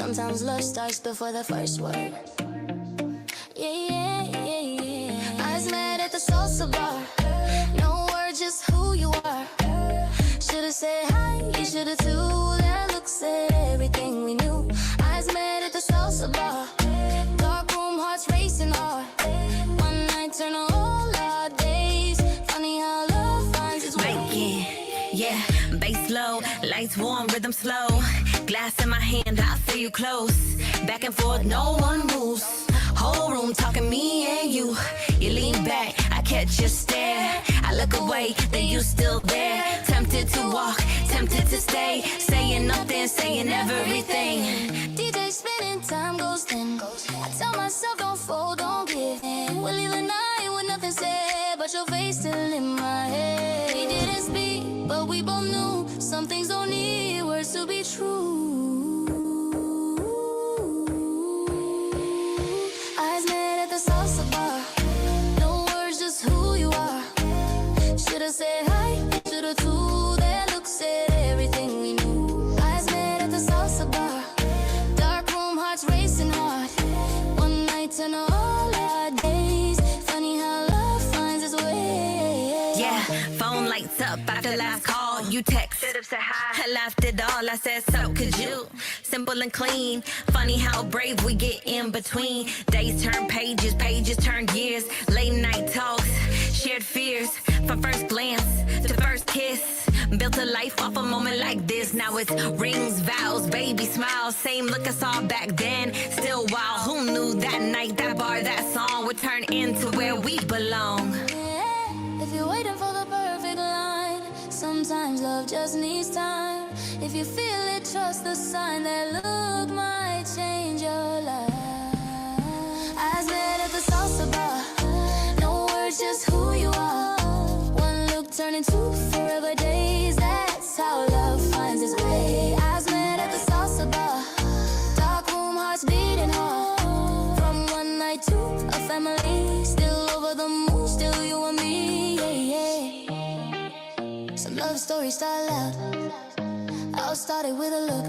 Sometimes love starts before the first word. Eyes met at the salsa bar. No words, just who you are. Should've said hi, you should've too. That look said everything we knew. Eyes met at the salsa bar. Dark room, hearts racing hard. One night turn a whole lot days. Funny how love finds its way. Yeah, bass low, lights warm, rhythm slow. Glass in my hand, I feel you close. Back and forth, no one moves. Whole room talking me and you. You lean back, I catch your stare. I look away, then you still there. Tempted to walk, tempted to stay. Saying nothing, saying everything. DJ spinning, time goes thin. I tell myself don't fold, don't give in. We'll leave the night with nothing said, but your face still in my head. We didn't speak, but we both knew some things don't need words to be true. Eyes met at the salsa bar. No words, just who you are. Should've said hi, should've too. That look said everything we knew. Eyes met at the salsa bar. Dark room, hearts racing hard. One night turn all our days. Funny how love finds its way. Yeah, phone lights up after last call. You text, should've said hi. I laughed it all, I said so could you. Simple and clean. Funny how brave we get in between. Days turn pages, pages turn years. Late night talks, shared fears. From first glance to first kiss. Built a life off a moment like this. Now it's rings, vows, baby smiles. Same look I saw back then. Still wild, who knew that night, that bar, that song would turn into where we belong. Yeah, if you're waiting for the perfect line, sometimes love just needs time. If you feel it, trust the sign. That look might change your life. Eyes met at the salsa bar. No words, just who you are. One look turning to forever days. That's how love finds its way. Eyes met at the salsa bar. Dark room, hearts beating hard. From one night to a family. Still over the moon, still you and me. Some love stories start loud. I'll start it with a look.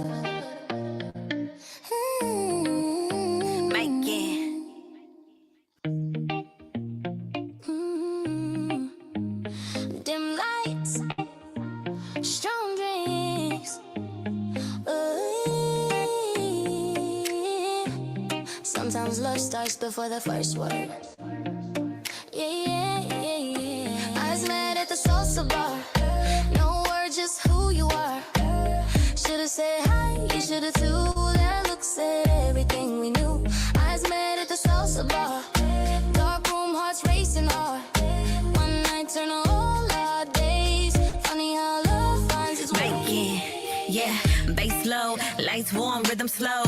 Dim lights, strong drinks. Sometimes love starts before the first word. Eyes met at the salsa bar. No words, just who you are. Should've said hi, you should've too. That look said everything we knew. Eyes met at the salsa bar. Dark room, hearts racing hard. One night turn a whole lot days. Funny how love finds its way. Yeah, bass low, lights warm, rhythm slow.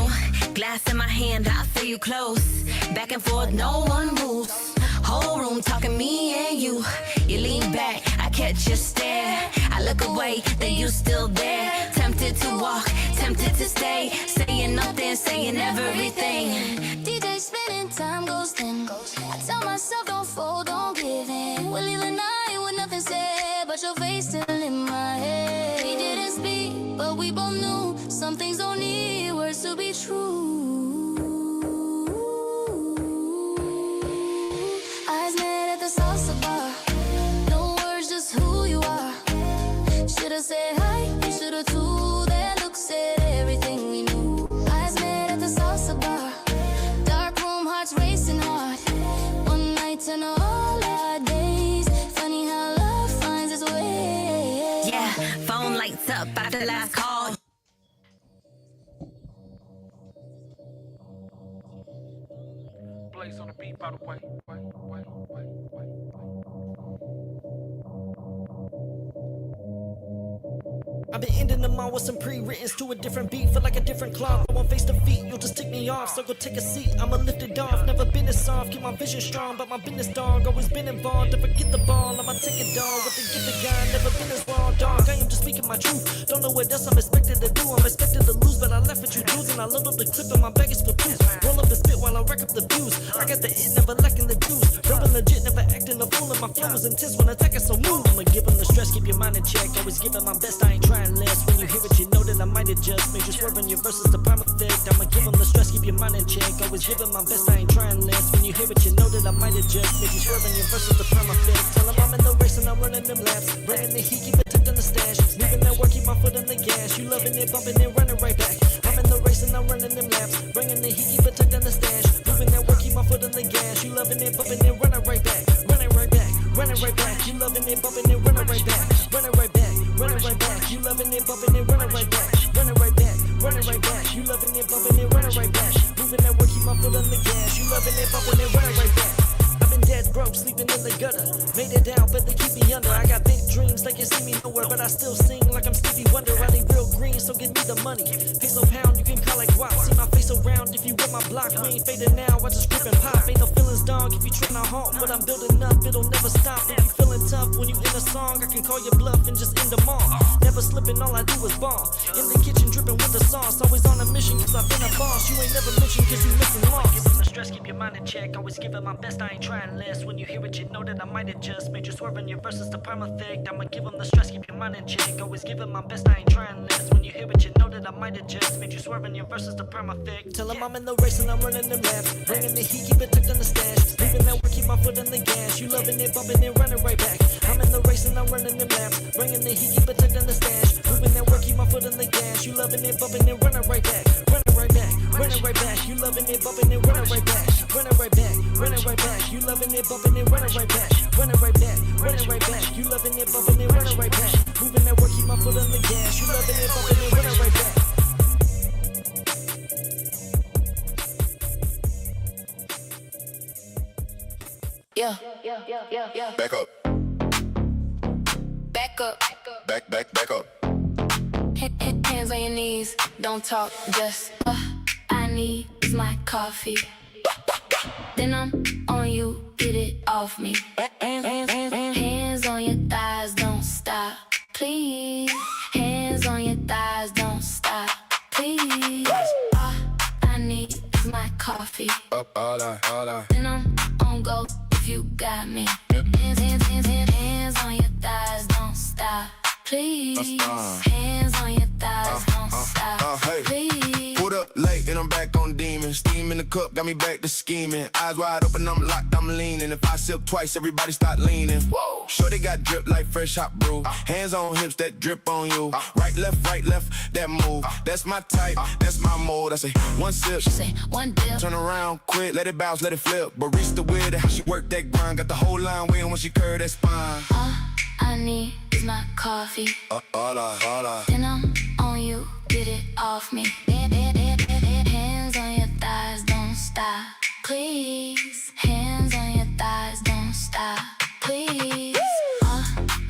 Glass in my hand, I feel you close. Back and forth, no one moves. Whole room talking me and you. You lean back, I catch your stare. I look away, then you still there. Tempted to walk, tempted to stay. Saying nothing, saying everything. DJ spinning, time goes thin. I tell myself don't fold, don't give in. We'll leave the night with nothing said, but your face still in my head. We didn't speak, but we both knew some things don't need words to be true. Eyes met at the salsa bar. No words, just who you are. Should've said hi, you should've too. That look said everything we knew. Eyes met at the salsa bar. Dark room, hearts racing hard. One night turn all our days. Funny how love finds its way. Yeah, phone lights up after last call. Place on the beat, by the way. I've been ending them all with some pre-writtens to a different beat. Feel like a different clock. I won't face defeat, you'll just tick me off. So go take a seat, I'ma lift it off. Never been this soft, keep my vision strong. But my business dog, always been involved. Never get the ball, I'ma take it dog. With the gift of God, never been as raw dog. I am just speaking my truth. Don't know what else I'm expected to do. I'm expected to lose, but I left with you dudes. And I load up the clip and my bag is for two. Roll up the spit while I rack up the views. I got the it, never lacking the juice. Verbal legit, never acting a fool. And my flow was intense when attacking, so move. I'ma give them the stress, keep your mind in check. Always giving my best, I ain't trying less. When you hear it, you know that I might adjust. Made you swerve on your verses, the prime effect. I'ma give them the stress, keep your mind in check. Always giving my best, I ain't trying less. When you hear it, you know that I might adjust. Made you swerve on your verses, the prime effect. Tell them I'm in the race and I'm running them laps. Bringing the heat, keep it tucked in the stash. Moving that work, keep my foot on the gas. You loving it, bumping it, running right back. I'm in the race and I'm running them laps. Bringing the heat, keep it tucked in the stash. Moving that work, keep my foot on the gas. You loving it, bumping it, running right back. Running right back, running right back. You loving it, bumping it, running right back. Running right back, running right back. You loving it, bumping it, running right back. Running right back, running right back. You loving it, bumping it, running right back. Moving that work, keep my foot on the gas. You loving it, bumping it, running right back. I've been dead broke, sleeping in the gutter. Made it down, but they keep me under. I got big dreams, they can see me nowhere, but I still sing like I'm Stevie Wonder. I ain't real green, so give me the money. Peso pound, you can call it guap. See my face around if you with my block. We ain't fading now, I just grip and pop. Ain't no feelings, dog, if you tryna halt. But I'm building up, it'll never stop. If you feeling tough when you in a song, I can call your bluff and just end them all. Never slipping, all I do is ball. In the kitchen, dripping with the sauce. Always on a mission, cause I've been a boss. You ain't never mentioned, cause you missing lost. Giving the stress, keep your mind in check. Always giving my best, I ain't trying less. When you hear it, you know that I might adjust. Made you swerve on your verses, the prime effect. I'ma give them the stress, keep your mind in check. Always giving my best, I ain't trying less. When you hear it, you know that I might adjust. Made you swerve on your verses, the prime effect. Tell them I'm in the race and I'm running them laps. Bringing the heat, keep it tucked in the stash. Leaving that work, keep my foot on the gas. You loving it, bumping it, running right back. I'm in the race and I'm running them laps. Bringing the heat, keep it tucked in the stash. Moving that work, keep my foot on the gas. You loving it, bumping it, running right back. Running right back, running right back. You loving it, bumping it, running right back. Running right back, running right back. You loving it, bumping it, running right back. Running right back, running right back. You loving it, bumping it, running right back. Moving that work, keep my foot on the gas. You loving it, bumping it, running right back. Yeah. Back up. Back up. Back up. Hands on your knees. Don't talk. Just I need is my coffee. Then I'm on you. Get it off me. Hands on your thighs. Don't stop. Please. Hands on your thighs. Don't stop. Please. I need is my coffee. Up all I. Then I'm on go. You got me. Hands on your thighs, don't stop, please. Hands on your thighs, don't stop, hey. please. Pulled up late and I'm back on demon. Steam in the cup got me back to scheming. Eyes wide open, I'm locked, I'm leaning. If I sip twice, everybody start leaning. Whoa. Shorty got drip like fresh hot brew. Hands on hips that drip on you. Right, left, that move. That's my type, that's my mode. I say one sip, She say one dip. turn around, quick, let it bounce, let it flip. Barista with it, how she work that grind. Got the whole line waiting when she curve that spine. I need is my coffee. All I. Then I'm on you, get it off me. Hands on your thighs, don't stop, please. Hands on your thighs, don't stop, please.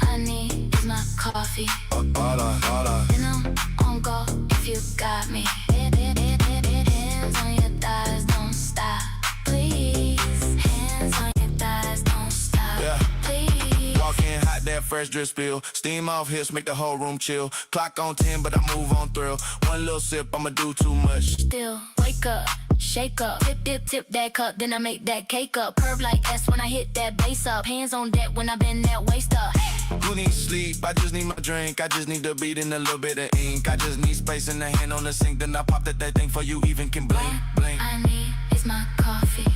I need is my coffee. All I. Then I'm on go if you got me. Hands on your thighs, don't stop, please. Hands on your thighs, don't stop, Yeah. please. Walk in hot, that fresh drip spill. Steam off hips, make the whole room chill. Clock on 10, but I move on thrill. One little sip, I'ma do too much. Still wake up, shake up, tip that cup, then I make that cake up. Curve like S when I hit that bass up. Hands on deck when I bend that waist up. Who needs sleep? I just need my drink. I just need the beat and a little bit of ink. I just need space in the hand on the sink. Then I pop that thing for you even can blink, blink. I need is my coffee.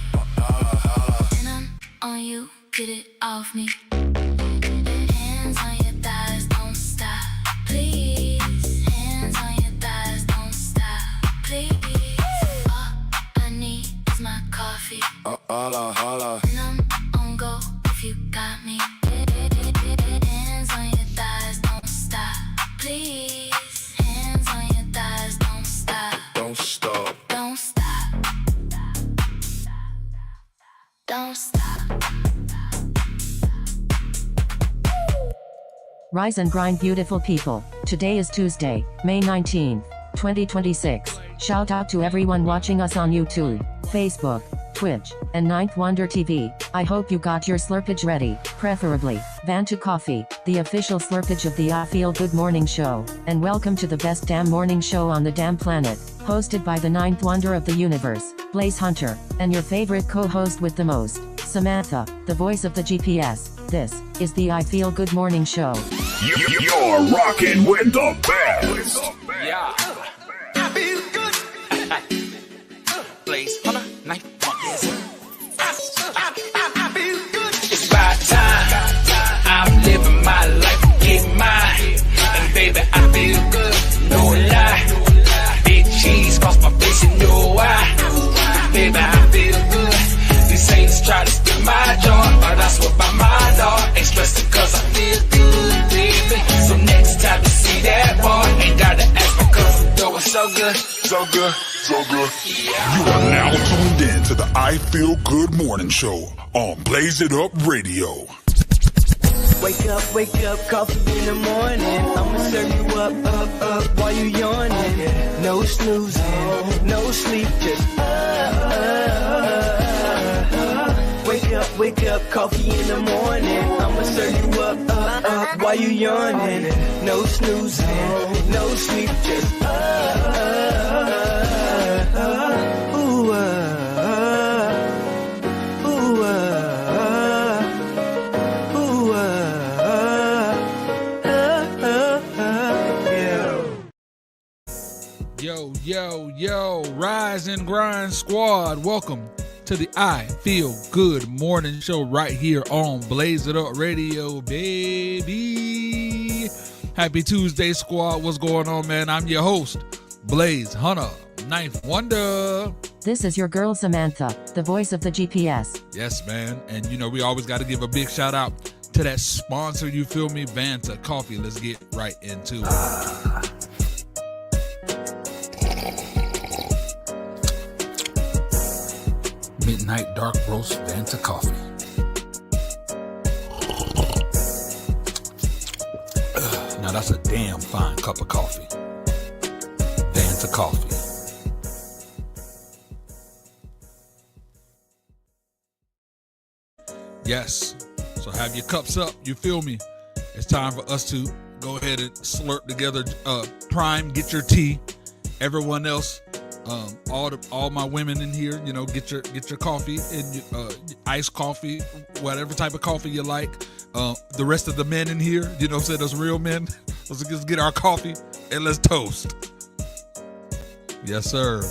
Then I'm on you, get it off me. Hands on your thighs, don't stop, please. Hands on your thighs, don't stop, please. I need is my coffee. Holla. Then I'm on go if you got me. Hands on your thighs, don't stop, please. Hands on your thighs, don't stop. Don't stop. Don't stop. Don't stop. Rise and grind, beautiful people. Today is Tuesday, May 19th, 2026. Shout out to everyone watching us on YouTube, Facebook, Twitch, and Ninth Wonder TV. I hope you got your slurpage ready, preferably Fatu coffee, the official slurpage of the I Feel Good Morning Show. And welcome to the best damn morning show on the damn planet, hosted by the ninth wonder of the universe, Blaze Hunter, and your favorite co-host with the most, Samantha, the voice of the GPS. This is the I Feel Good Morning Show. You're rocking with the best. Yeah. I feel good. Blaze Hunter, night one. I feel good. It's about time. I'm living my life, get mine. And baby, I feel good. No lie. Big cheese cross my face, you know why. Baby, I feel good. These saints try to steal my joy, but I swear by my Lord, express it cause I feel good, baby. So next time you see that boy, ain't gotta ask because I'm doing so good, so good, so good. You are now tuned in to the I Feel Good Morning Show on Blaze It Up Radio. Wake up, coffee in the morning. I'ma serve you up, while you yawning. No snoozing, no sleep, just Wake up, coffee in the morning. I'ma serve you up, while you yawning. No snoozing, no sleep, just Yo, Rise and Grind Squad. Welcome to the I Feel Good Morning Show right here on Blaze It Up Radio, baby. Happy Tuesday, squad. What's going on, man? I'm your host, Blaze Hunter, Ninth Wonder. This is your girl Samantha, the voice of the GPS. Yes, man. And you know, we always got to give a big shout out to that sponsor, you feel me, Vanta Coffee. Let's get right into it. Midnight Dark Roast Vanta Coffee. Now that's a damn fine cup of coffee. Vanta Coffee. Yes, so have your cups up, you feel me? It's time for us to go ahead and slurp together. Prime, get your tea. Everyone else, all my women in here, you know, get your coffee and iced coffee, whatever type of coffee you like. The rest of the men in here, you know what I'm saying, those real men, let's just get our coffee and let's toast. Yes, sir.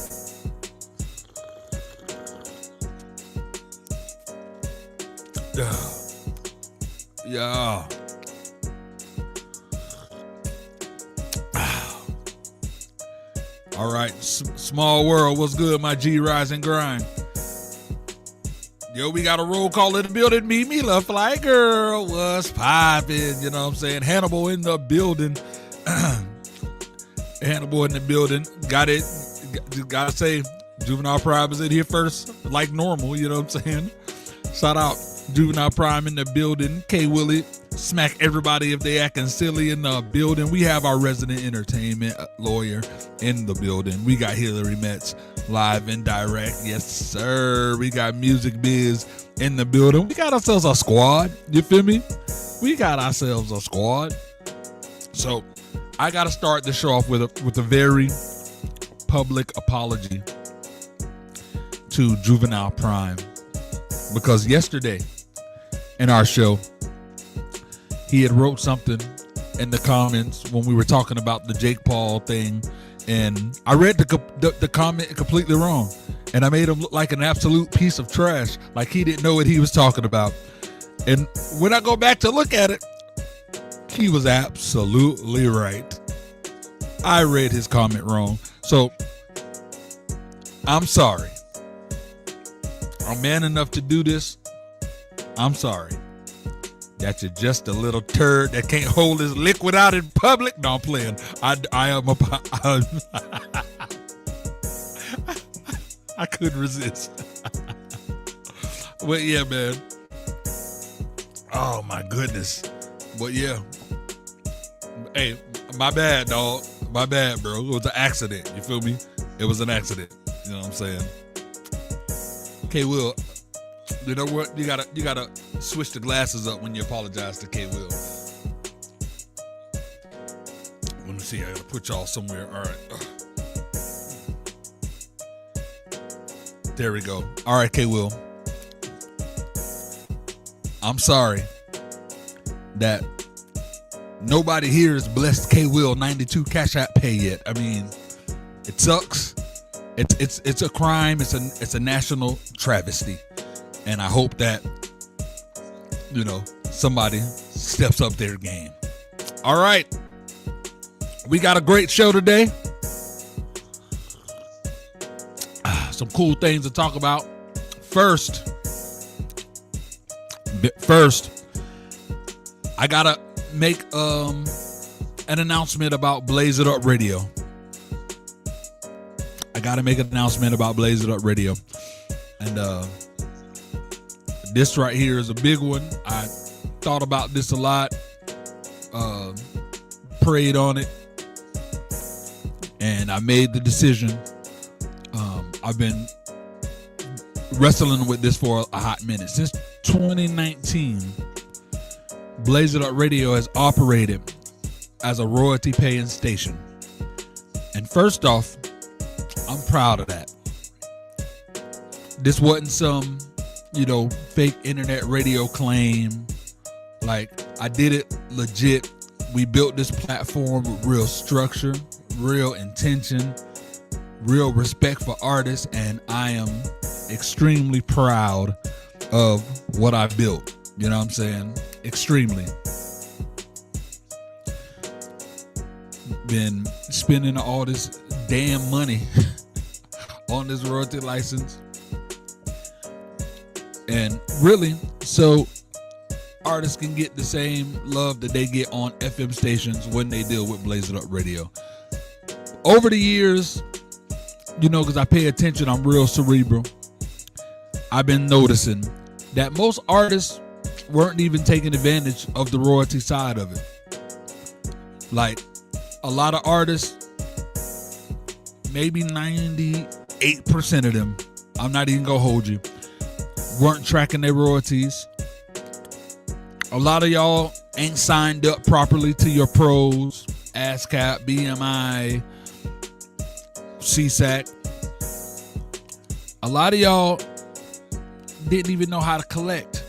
Yeah. All right, small world. What's good, my G Rise and Grind? Yo, we got a roll call in the building. Meet me, love fly girl. What's poppin'? You know what I'm saying? Hannibal in the building. Hannibal in the building. Got it. Gotta say, Juvenile Prime is in here first, like normal. You know what I'm saying? Shout out Juvenile Prime in the building. K Willie, smack everybody if they acting silly in the building. We have our resident entertainment lawyer in the building. We got Hillary Metz live and direct. Yes, sir. We got Music Biz in the building. We got ourselves a squad. You feel me? We got ourselves a squad. So I got to start the show off with a very public apology to Juvenile Prime, because yesterday in our show, he had wrote something in the comments when we were talking about the Jake Paul thing, and I read the comment completely wrong, and I made him look like an absolute piece of trash, like he didn't know what he was talking about. And when I go back to look at it, he was absolutely right. I read his comment wrong. So I'm sorry. I'm man enough to do this. I'm sorry that you're just a little turd that can't hold his liquid out in public. No, I'm playing. I couldn't resist. But yeah, man. Oh my goodness. But yeah. Hey, my bad, dog. My bad, bro. It was an accident. You feel me? It was an accident. You know what I'm saying? Okay, Will. You know what? You gotta switch the glasses up when you apologize to K Will. Let me see. I gotta put y'all somewhere. All right. There we go. All right, K Will. I'm sorry that nobody here is blessed K Will 92 Cash App pay yet. I mean, it sucks. It's a crime. It's a national travesty, and I hope that somebody steps up their game. All right, we got a great show today. Some cool things to talk about. First, I gotta make an announcement about Blaze It Up Radio. And this right here is a big one. I thought about this a lot, prayed on it, and I made the decision. I've been wrestling with this for a hot minute. Since 2019, Blaze It Up Radio has operated as a royalty paying station. And first off, I'm proud of that. This wasn't some, fake internet radio claim. Like, I did it legit. We built this platform with real structure, real intention, real respect for artists, and I am extremely proud of what I built. You know what I'm saying? Extremely. Been spending all this damn money on this royalty license, and really, so artists can get the same love that they get on FM stations when they deal with Blaze It Up Radio. Over the years, because I pay attention, I'm real cerebral. I've been noticing that most artists weren't even taking advantage of the royalty side of it. Like, a lot of artists, maybe 98% of them, I'm not even gonna hold you, weren't tracking their royalties. A lot of y'all ain't signed up properly to your pros, ASCAP, BMI, CSAC. A lot of y'all didn't even know how to collect,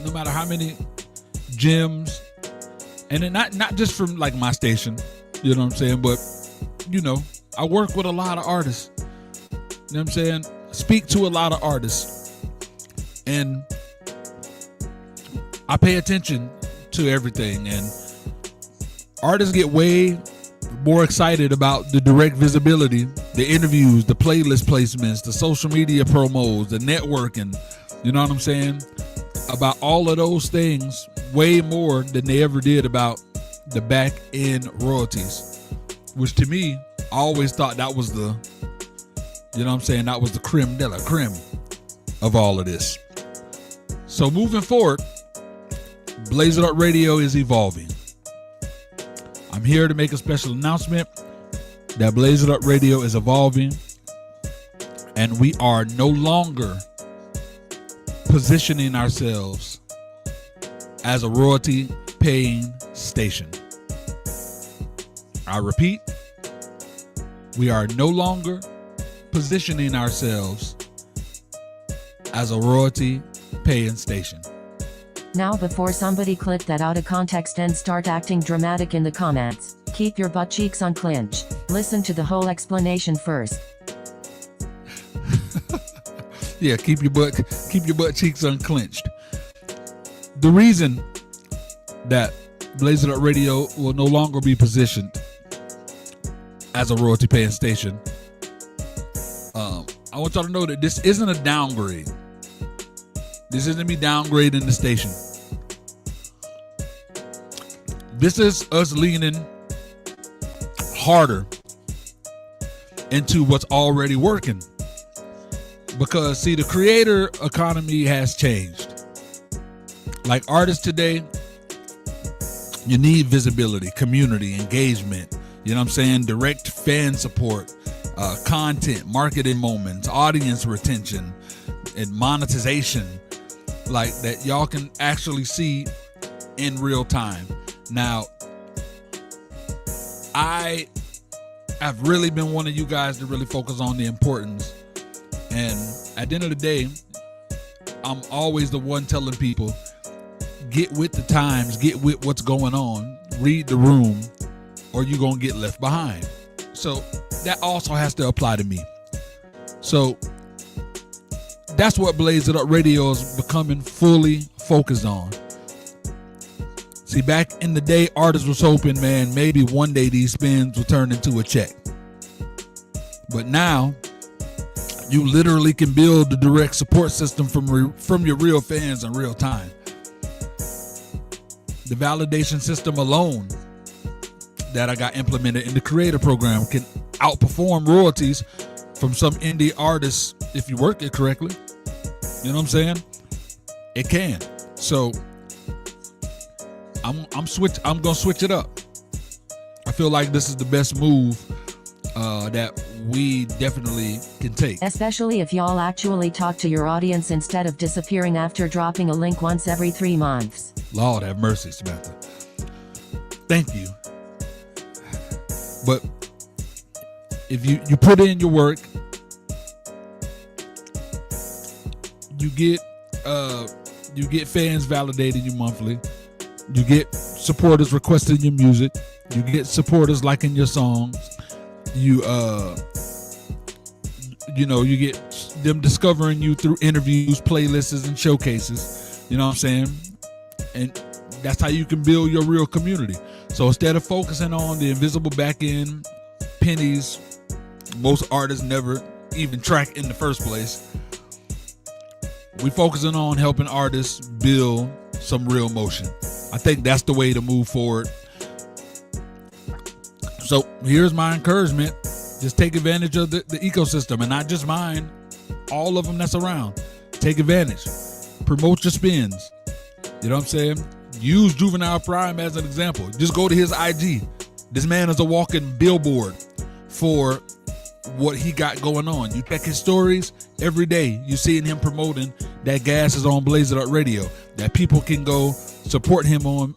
no matter how many gyms, and then not just from like my station, you know what I'm saying, but I work with a lot of artists, you know what I'm saying, speak to a lot of artists, and I pay attention to everything, and artists get way more excited about the direct visibility, the interviews, the playlist placements, the social media promos, the networking, you know what I'm saying, about all of those things way more than they ever did about the back end royalties, which to me, I always thought that was the, that was the creme de la creme of all of this. So moving forward, Blaze It Up Radio is evolving. I'm here to make a special announcement that Blaze It Up Radio is evolving, and we are no longer positioning ourselves as a royalty paying station. I repeat, we are no longer positioning ourselves as a royalty paying station. Now, before somebody clip that out of context and start acting dramatic in the comments, keep your butt cheeks unclenched. Listen to the whole explanation first. Yeah, keep your butt cheeks unclenched. The reason that Blaze It Up Radio will no longer be positioned as a royalty paying station, I want y'all to know that this isn't a downgrade. This isn't me downgrading the station. This is us leaning harder into what's already working. Because, see, the creator economy has changed. Like, artists today, you need visibility, community, engagement, you know what I'm saying? Direct fan support, content, marketing moments, audience retention, and monetization, like that y'all can actually see in real time. Now, I have really been wanting you guys to really focus on the importance. And at the end of the day, I'm always the one telling people, get with the times, get with what's going on. read the room, or you're going to get left behind. So that also has to apply to me. So that's what Blaze It Up Radio is becoming fully focused on. See, back in the day, artists was hoping, man, maybe one day these spins will turn into a check. But now, you literally can build a direct support system from your real fans in real time. The validation system alone that I got implemented in the creator program can outperform royalties from some indie artists if you work it correctly. You know what I'm saying? It can. So I'm gonna switch it up. I feel like this is the best move that we definitely can take. Especially if y'all actually talk to your audience instead of disappearing after dropping a link once every 3 months. Lord have mercy, Samantha. Thank you. But if you put in your work, you get fans validating you monthly. You get supporters requesting your music. You get supporters liking your songs. You get them discovering you through interviews, playlists, and showcases. You know what I'm saying? And that's how you can build your real community. So instead of focusing on the invisible back end pennies most artists never even track in the first place, we focusing on helping artists build some real motion. I think that's the way to move forward. So here's my encouragement. Just take advantage of the ecosystem, and not just mine, all of them that's around. Take advantage. Promote your spins. You know what I'm saying? Use Juvenile Prime as an example. Just go to his IG. This man is a walking billboard for what he got going on. You check his stories every day. You seeing him promoting that Gas is on Blaze It Up Radio, that people can go support him on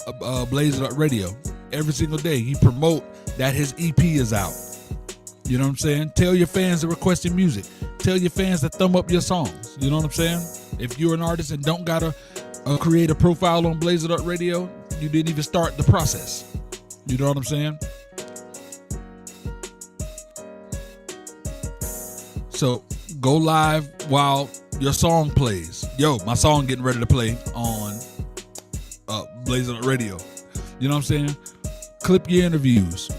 Blaze It Up Radio. Every single day he promote that his EP is out. You know what I'm saying? Tell your fans to request your music. Tell your fans to thumb up your songs. You know what I'm saying? If you're an artist and don't gotta create a profile on Blaze It Up Radio, you didn't even start the process. You know what I'm saying? So go live while your song plays. Yo, my song getting ready to play on Blaze It Up Radio. You know what I'm saying? Clip your interviews.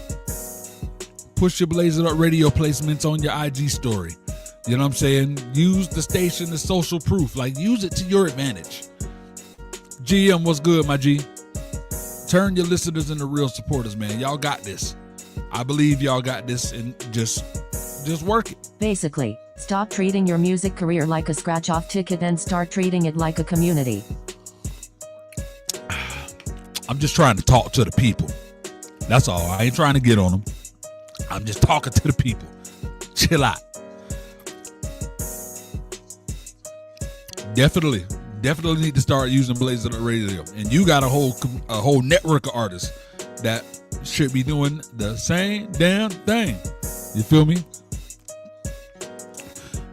Push your Blaze It Up Radio placements on your IG story. You know what I'm saying? Use the station as social proof. Like, use it to your advantage. GM, what's good, my G? Turn your listeners into real supporters, man. Y'all got this. I believe y'all got this, and just work it. Basically, stop treating your music career like a scratch-off ticket and start treating it like a community. I'm just trying to talk to the people. That's all. I ain't trying to get on them. I'm just talking to the people. Chill out. Definitely need to start using Blaze It Up Radio. And you got a whole network of artists that should be doing the same damn thing. You feel me?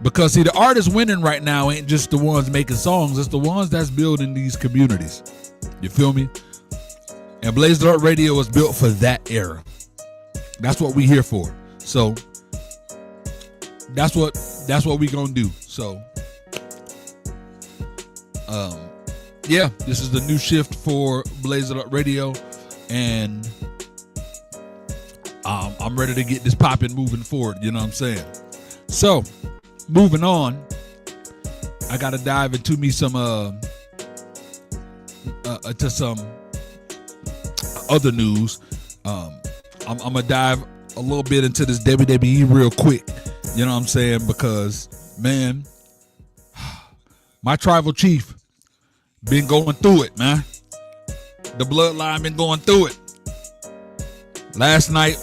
Because see, the artists winning right now ain't just the ones making songs. It's the ones that's building these communities. You feel me? And Blaze It Up Radio was built for that era. That's what we here for. So that's what we gonna do. So yeah, this is the new shift for Blaze It Up Radio, and I'm ready to get this popping moving forward. You know what I'm saying? So moving on, I gotta dive into me some to some other news. I'm gonna dive a little bit into this WWE real quick. You know what I'm saying? Because, man, my tribal chief been going through it, man. The bloodline been going through it. Last night,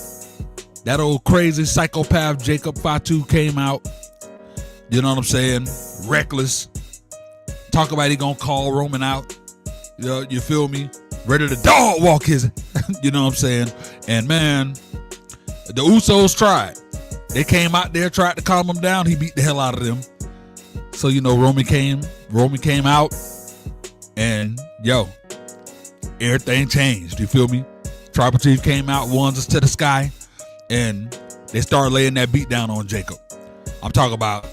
that old crazy psychopath Jacob Fatu came out. You know what I'm saying? Reckless. Talk about he gonna call Roman out. You feel me? Ready to dog walk his. You know what I'm saying? And man, the Usos tried. They came out there, tried to calm him down. He beat the hell out of them. So you know, Roman came out, and yo, everything changed. You feel me? Tribal Chief came out, ones to the sky, and they started laying that beat down on Jacob. I'm talking about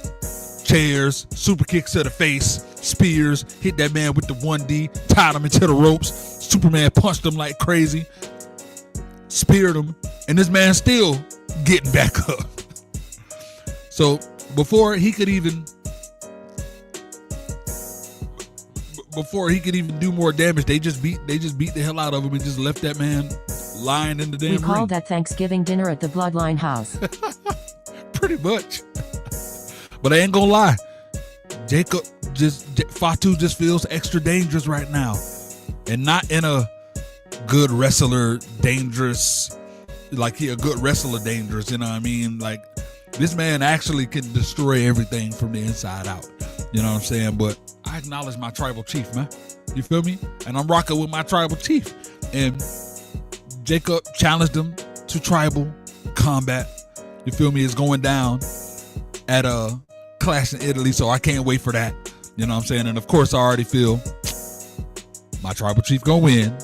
chairs, super kicks to the face, spears, hit that man with the 1D, tied him into the ropes. Superman punched him like crazy, speared him, and this man still getting back up. So before he could even do more damage, they just beat the hell out of him and just left that man lying in the damn ring. We called that Thanksgiving dinner at the Bloodline house. Pretty much. But I ain't gonna lie, Fatu just feels extra dangerous right now, and not in a good wrestler dangerous, like he a good wrestler dangerous. You know what I mean? Like this man actually can destroy everything from the inside out. You know what I'm saying? But I acknowledge my tribal chief, man. You feel me? And I'm rocking with my tribal chief. And Jacob challenged him to tribal combat. You feel me? It's going down at a Clash in Italy, so I can't wait for that. You know what I'm saying? And of course, I already feel my tribal chief gonna win.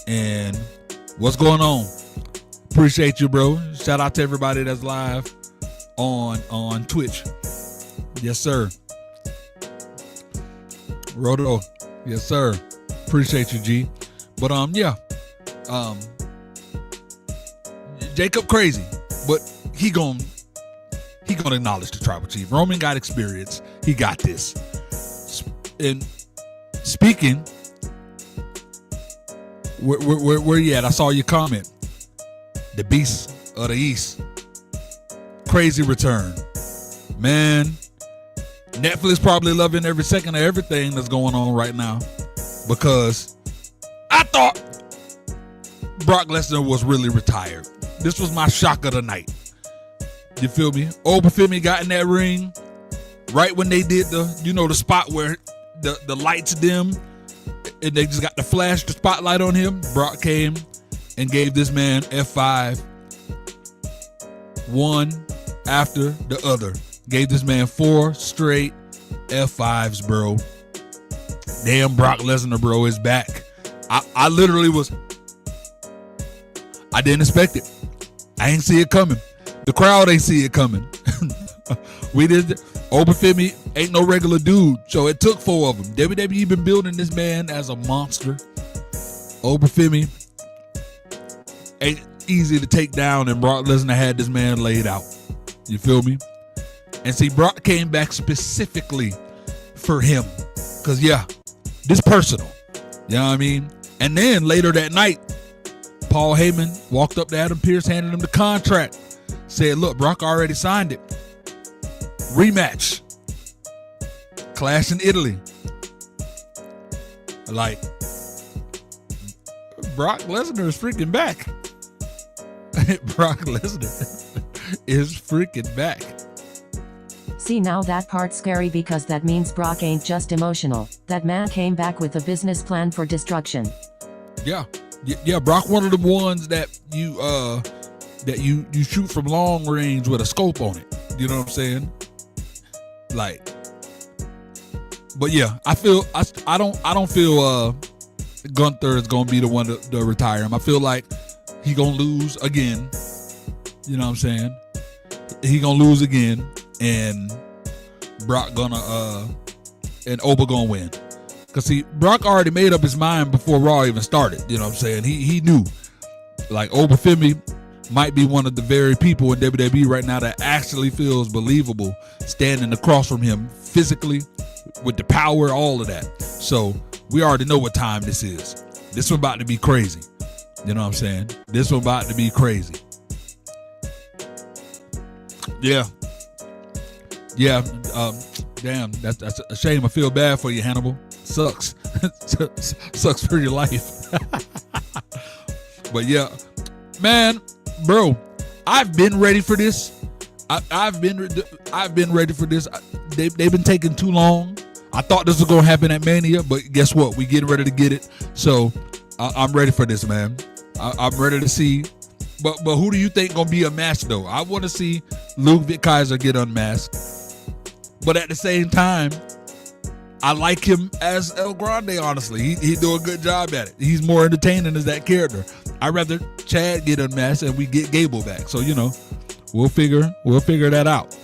And what's going on? Appreciate you, bro. Shout out to everybody that's live on Twitch. Yes, sir. Roto. Yes, sir. Appreciate you, G. But yeah. Jacob crazy, but he gonna acknowledge the tribal chief. Roman got experience. He got this. And speaking, where you at? I saw your comment. The Beast of the East. Crazy return. Man, Netflix probably loving every second of everything that's going on right now, because I thought Brock Lesnar was really retired. This was my shock of the night. You feel me? Oba Femi got in that ring right when they did the spot where the lights dim and they just got to flash the spotlight on him. Brock came and gave this man F5, one after the other. Gave this man 4 straight F5s, bro. Damn, Brock Lesnar, bro, is back. I literally I didn't expect it. I ain't see it coming. The crowd ain't see it coming. We did. Oba Femi ain't no regular dude, so it took 4 of them. WWE been building this man as a monster. Oba Femi ain't easy to take down, and Brock Lesnar had this man laid out. You feel me? And see, Brock came back specifically for him, because this personal. You know what I mean? And then later that night, Paul Heyman walked up to Adam Pearce, handed him the contract, said, look, Brock already signed it. Rematch. Clash in Italy. Like, Brock Lesnar is freaking back. Brock Lesnar is freaking back. See, now that part's scary, because that means Brock ain't just emotional. That man came back with a business plan for destruction. Yeah, Brock one of the ones that you shoot from long range with a scope on it. You know what I'm saying? Like, but yeah, I don't feel Gunther is gonna be the one to retire him. I feel like he gonna lose again. You know what I'm saying? He gonna lose again, and Brock and Oba gonna win. Cause see, Brock already made up his mind before Raw even started. You know what I'm saying? He knew, like, Oba Femi might be one of the very people in WWE right now that actually feels believable standing across from him physically, with the power, all of that. So we already know what time this is. This one about to be crazy. You know what I'm saying? This one about to be crazy. Yeah. Damn, that's a shame. I feel bad for you, Hannibal. Sucks. Sucks for your life. But yeah, man, bro, I've been ready for this. I've been ready for this. They've been taking too long. I thought this was gonna happen at Mania, but guess what? We getting ready to get it. So I'm ready for this, man. I'm ready to see. But who do you think gonna be a match though? I want to see Ludwig Kaiser get unmasked. But at the same time, I like him as El Grande, honestly. He do a good job at it. He's more entertaining as that character. I'd rather Chad get unmasked and we get Gable back. So, we'll figure that out.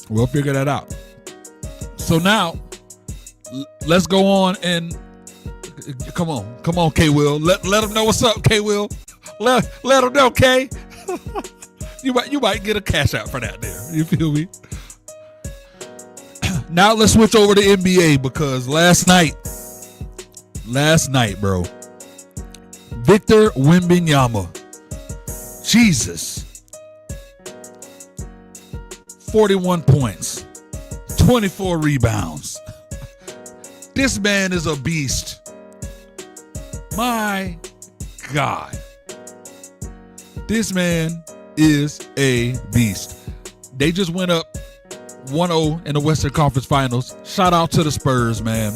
We'll figure that out. So now, let's go on and come on, K Will. Let him know what's up, K Will. Let him know, K. You might get a cash out for that there. You feel me? Now let's switch over to NBA because last night, bro, Victor Wembanyama, Jesus, 41 points, 24 rebounds. This man is a beast. My God. This man is a beast. They just went up 1-0 in the Western Conference Finals. Shout out to the Spurs, man.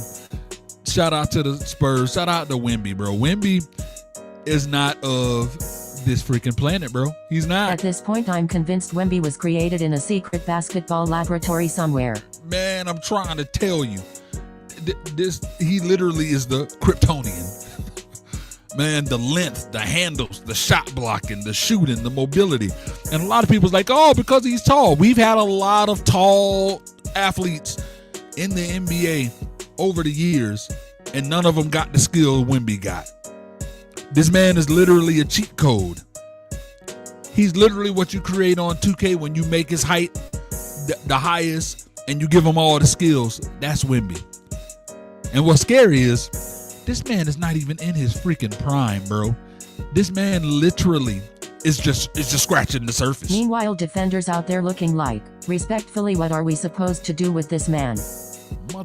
Shout out to the Spurs. Shout out to Wemby, bro. Wemby is not of this freaking planet, bro. He's not. At this point, I'm convinced Wemby was created in a secret basketball laboratory somewhere. Man, I'm trying to tell you. He literally is the Kryptonian. Man, the length, the handles, the shot blocking, the shooting, the mobility. And a lot of people's like, oh, because he's tall. We've had a lot of tall athletes in the NBA over the years, and none of them got the skill Wemby got. This man is literally a cheat code. He's literally what you create on 2K when you make his height the highest and you give him all the skills. That's Wemby. And what's scary is this man is not even in his freaking prime, bro. This man literally is just scratching the surface. Meanwhile, defenders out there looking like, respectfully, what are we supposed to do with this man? My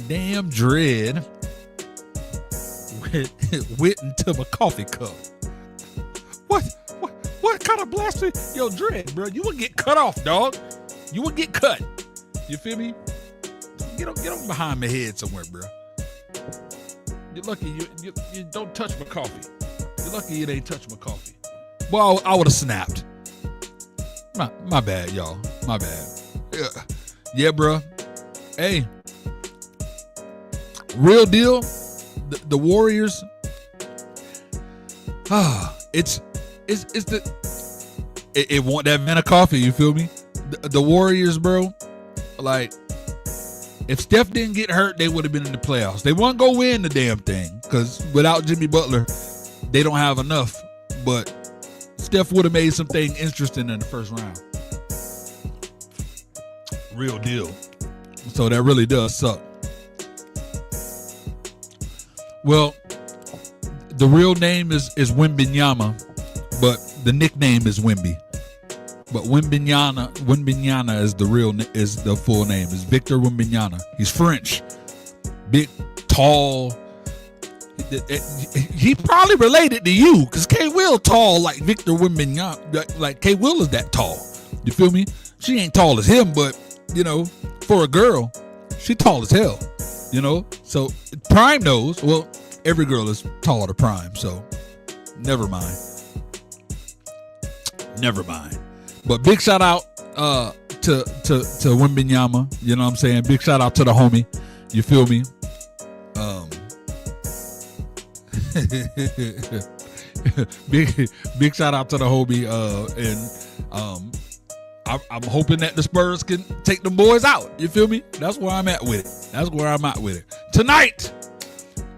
damn dread went into my coffee cup. What kind of blaster? Yo, dread, bro, you would get cut off, dog. You would get cut. You feel me? Get on behind my head somewhere, bro. You're lucky you don't touch my coffee. You're lucky it ain't touch my coffee. Well, I would have snapped. My bad, y'all. My bad. Yeah, bro. Hey, real deal. The Warriors. It want that man of coffee. You feel me? The Warriors, bro. Like, if Steph didn't get hurt, they would have been in the playoffs. They won't go win the damn thing because without Jimmy Butler, they don't have enough. But Steph would have made something interesting in the first round. Real deal. So that really does suck. Well, the real name is Wembanyama, but the nickname is Wemby. But Wembanyama is the full name. Is Victor Wembanyama. He's French. Big, tall. He probably related to you because K Will tall like Victor Wembanyama. Like K Will is that tall. You feel me? She ain't tall as him, but for a girl, she tall as hell. So Prime knows. Well, every girl is taller to Prime, so never mind. But big shout out to Wembanyama. You know what I'm saying? Big shout out to the homie. You feel me? Big shout out to the homie. I'm hoping that the Spurs can take them boys out. You feel me? That's where I'm at with it. Tonight,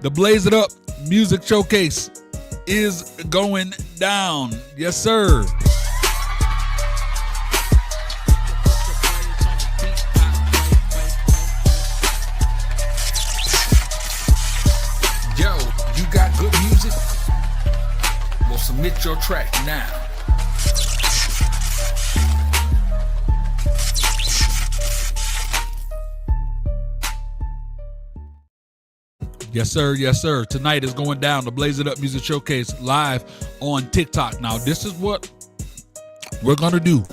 the Blaze It Up Music Showcase is going down. Yes, sir. Good music? Well, submit your track now. Yes, sir. Tonight is going down. The Blaze It Up Music Showcase live on TikTok. Now, this is what we're going to do.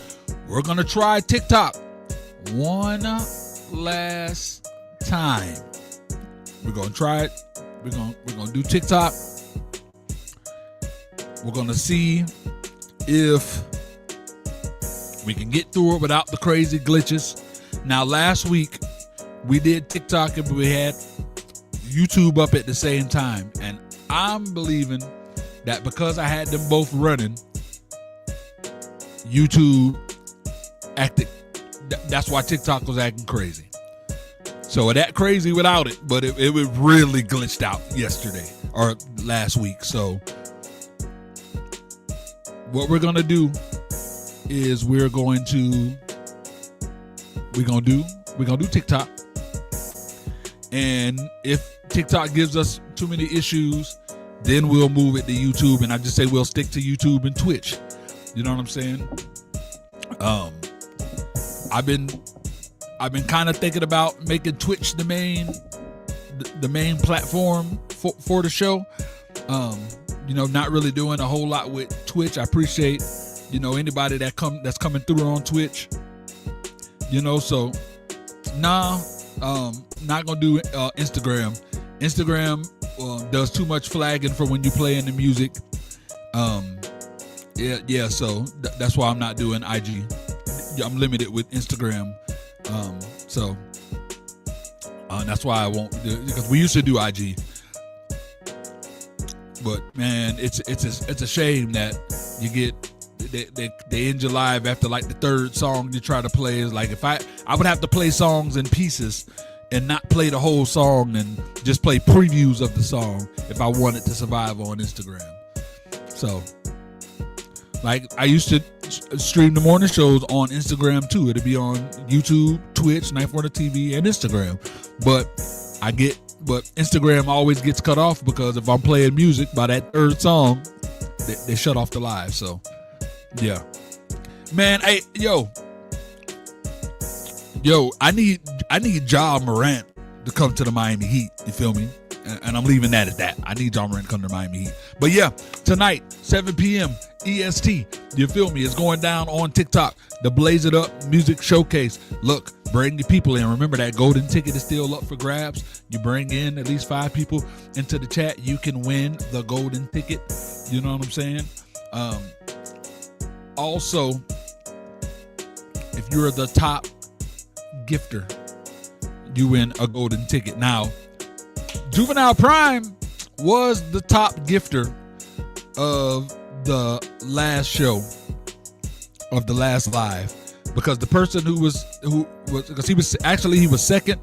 We're going to try TikTok one last time. We're going to try it. We're gonna do TikTok. We're gonna see if we can get through it without the crazy glitches. Now, last week we did TikTok and we had YouTube up at the same time, and I'm believing that because I had them both running, YouTube acted. That's why TikTok was acting crazy. So it act crazy without it, but it really glitched out yesterday or last week. So what we're gonna do is we're gonna do TikTok, and if TikTok gives us too many issues, then we'll move it to YouTube. And I just say we'll stick to YouTube and Twitch. You know what I'm saying? I've been kind of thinking about making Twitch the main platform for the show. Not really doing a whole lot with Twitch. I appreciate, anybody that's coming through on Twitch. So not gonna do Instagram. Instagram does too much flagging for when you play in the music. So that's why I'm not doing IG. I'm limited with Instagram. That's why I won't do it, because we used to do IG. But man, it's a shame that you get they end your live after like the third song you try to play. Is like, if I would have to play songs in pieces and not play the whole song and just play previews of the song if I wanted to survive on Instagram. So like, I used to stream the morning shows on Instagram too. It'd be on YouTube, Twitch, Knife Runner TV, and Instagram. But Instagram always gets cut off because if I'm playing music by that third song, they shut off the live. So yeah, man. Hey, yo, I need Ja Morant to come to the Miami Heat. You feel me? And I'm leaving that at that. I need Ja Morant to come to Miami Heat. But yeah, tonight, 7 p.m. EST. You feel me? It's going down on TikTok. The Blaze It Up Music Showcase. Look, bring the people in. Remember, that golden ticket is still up for grabs. You bring in at least 5 people into the chat, you can win the golden ticket. You know what I'm saying? Also, if you're the top gifter, you win a golden ticket. Now, Juvenile Prime was the top gifter of the last show, of the last live, because the person he was second,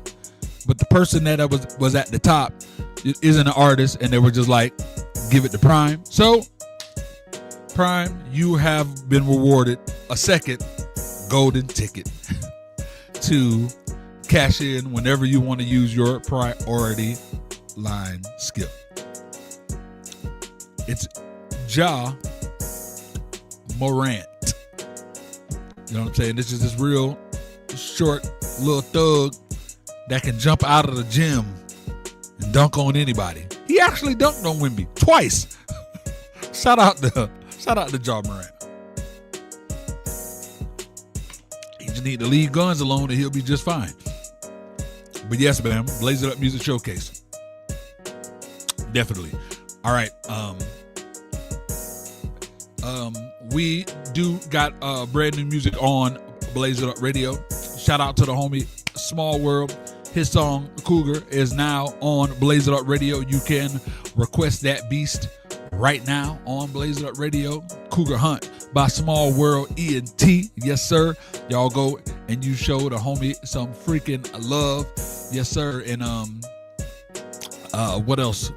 but the person that was at the top isn't an artist, and they were just like, give it to Prime. So Prime, you have been rewarded a second golden ticket to cash in whenever you want to use your priority line skip. It's Ja Morant. You know what I'm saying? This is this real short little thug that can jump out of the gym and dunk on anybody. He actually dunked on Wemby twice. Shout out to Ja Morant. He just need to leave guns alone and he'll be just fine. But yes, man, Blaze It Up Music Showcase. Definitely. All right. We do got brand new music on Blaze It Up Radio. Shout out to the homie Small World. His song Cougar is now on Blaze It Up Radio. You can request that beast right now on Blaze It Up Radio. Cougar Hunt by Small World ENT. Yes, sir. Y'all go and you show the homie some freaking love. Yes, sir. And what else?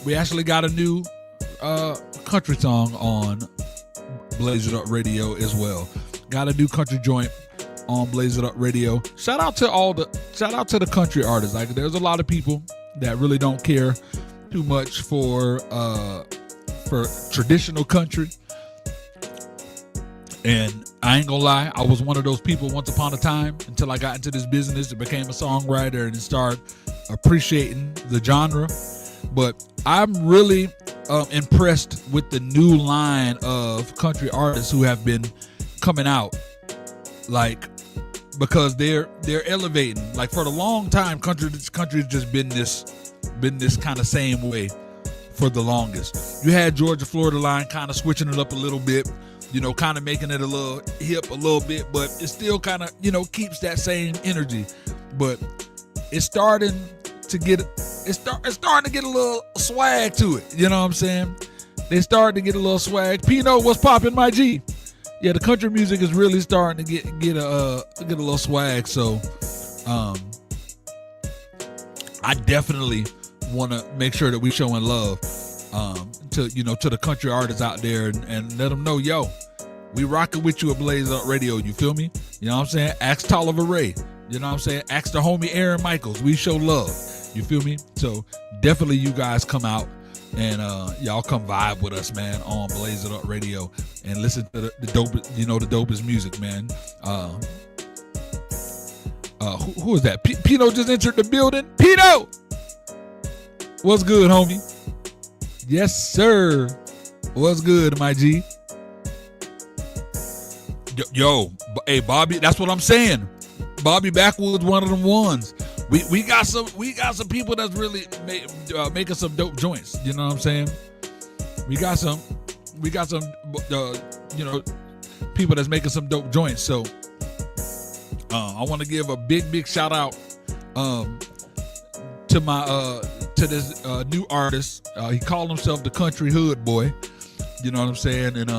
We actually got a new country song on Blaze It Up Radio as well. Got a new country joint on Blaze It Up Radio. Shout out to the country artists. Like, there's a lot of people that really don't care too much for traditional country. And I ain't gonna lie, I was one of those people once upon a time until I got into this business and became a songwriter and started appreciating the genre. But I'm really impressed with the new line of country artists who have been coming out, like, because they're elevating. Like, for the long time, country's just been this kind of same way for the longest. You had Georgia Florida line kind of switching it up a little bit, kind of making it a little hip a little bit, but it still kind of, keeps that same energy. But it's starting to get a little swag to it. You know what I'm saying? They starting to get a little swag. Pino, what's popping, my G? Yeah, the country music is really starting to get a little swag. So, I definitely want to make sure that we showing love to the country artists out there and let them know, yo, we rocking with you at Blaze Up Radio. You feel me? You know what I'm saying? Ask Tolliver Ray. You know what I'm saying? Ask the homie Aaron Michaels. We show love. You feel me? So definitely you guys come out and y'all come vibe with us, man, on Blaze It Up Radio and listen to the dope, the dopest music, man. Who is that? Pino just entered the building. Pino! What's good, homie? Yes, sir. What's good, my G? Yo, hey, Bobby, that's what I'm saying. Bobby Backwoods, one of them ones. We got some people that's really making some dope joints. You know what I'm saying? We got some people that's making some dope joints. So I want to give a big shout out to my to this new artist. He called himself the Country Hood Boy. You know what I'm saying? And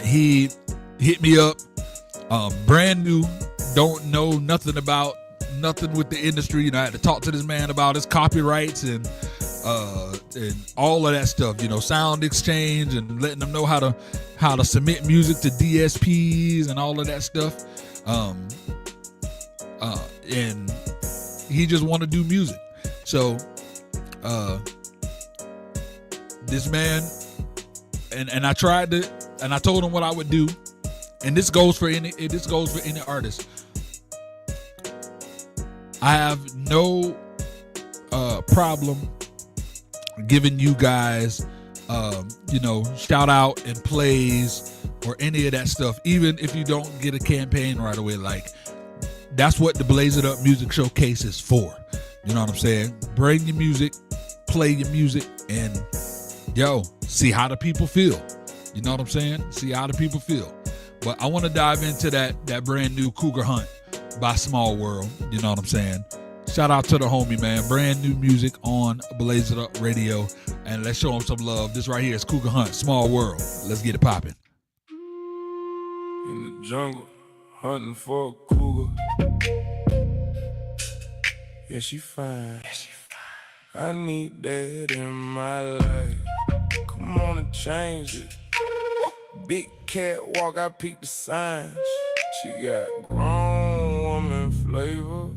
he hit me up, brand new, don't know nothing with the industry. I had to talk to this man about his copyrights and all of that stuff, sound exchange and letting them know how to submit music to DSPs and all of that stuff. And he just want to do music. So this man, and I tried to, and I told him what I would do, and this goes for any artist. I have no problem giving you guys shout out and plays or any of that stuff, even if you don't get a campaign right away. Like, that's what the Blaze It Up Music Showcase is for. You know what I'm saying? Bring your music, play your music, and see how the people feel. You know what I'm saying? See how the people feel. But I want to dive into that brand new Cougar Hunt by Small World. You know what I'm saying? Shout out to the homie, man. Brand new music on Blaze It Up Radio. And let's show him some love. This right here is Cougar Hunt, Small World. Let's get it popping. In the jungle, hunting for a cougar. Yeah, she fine. I need that in my life. Come on and change it. Big catwalk, I peek the signs. She got grown woman flavor.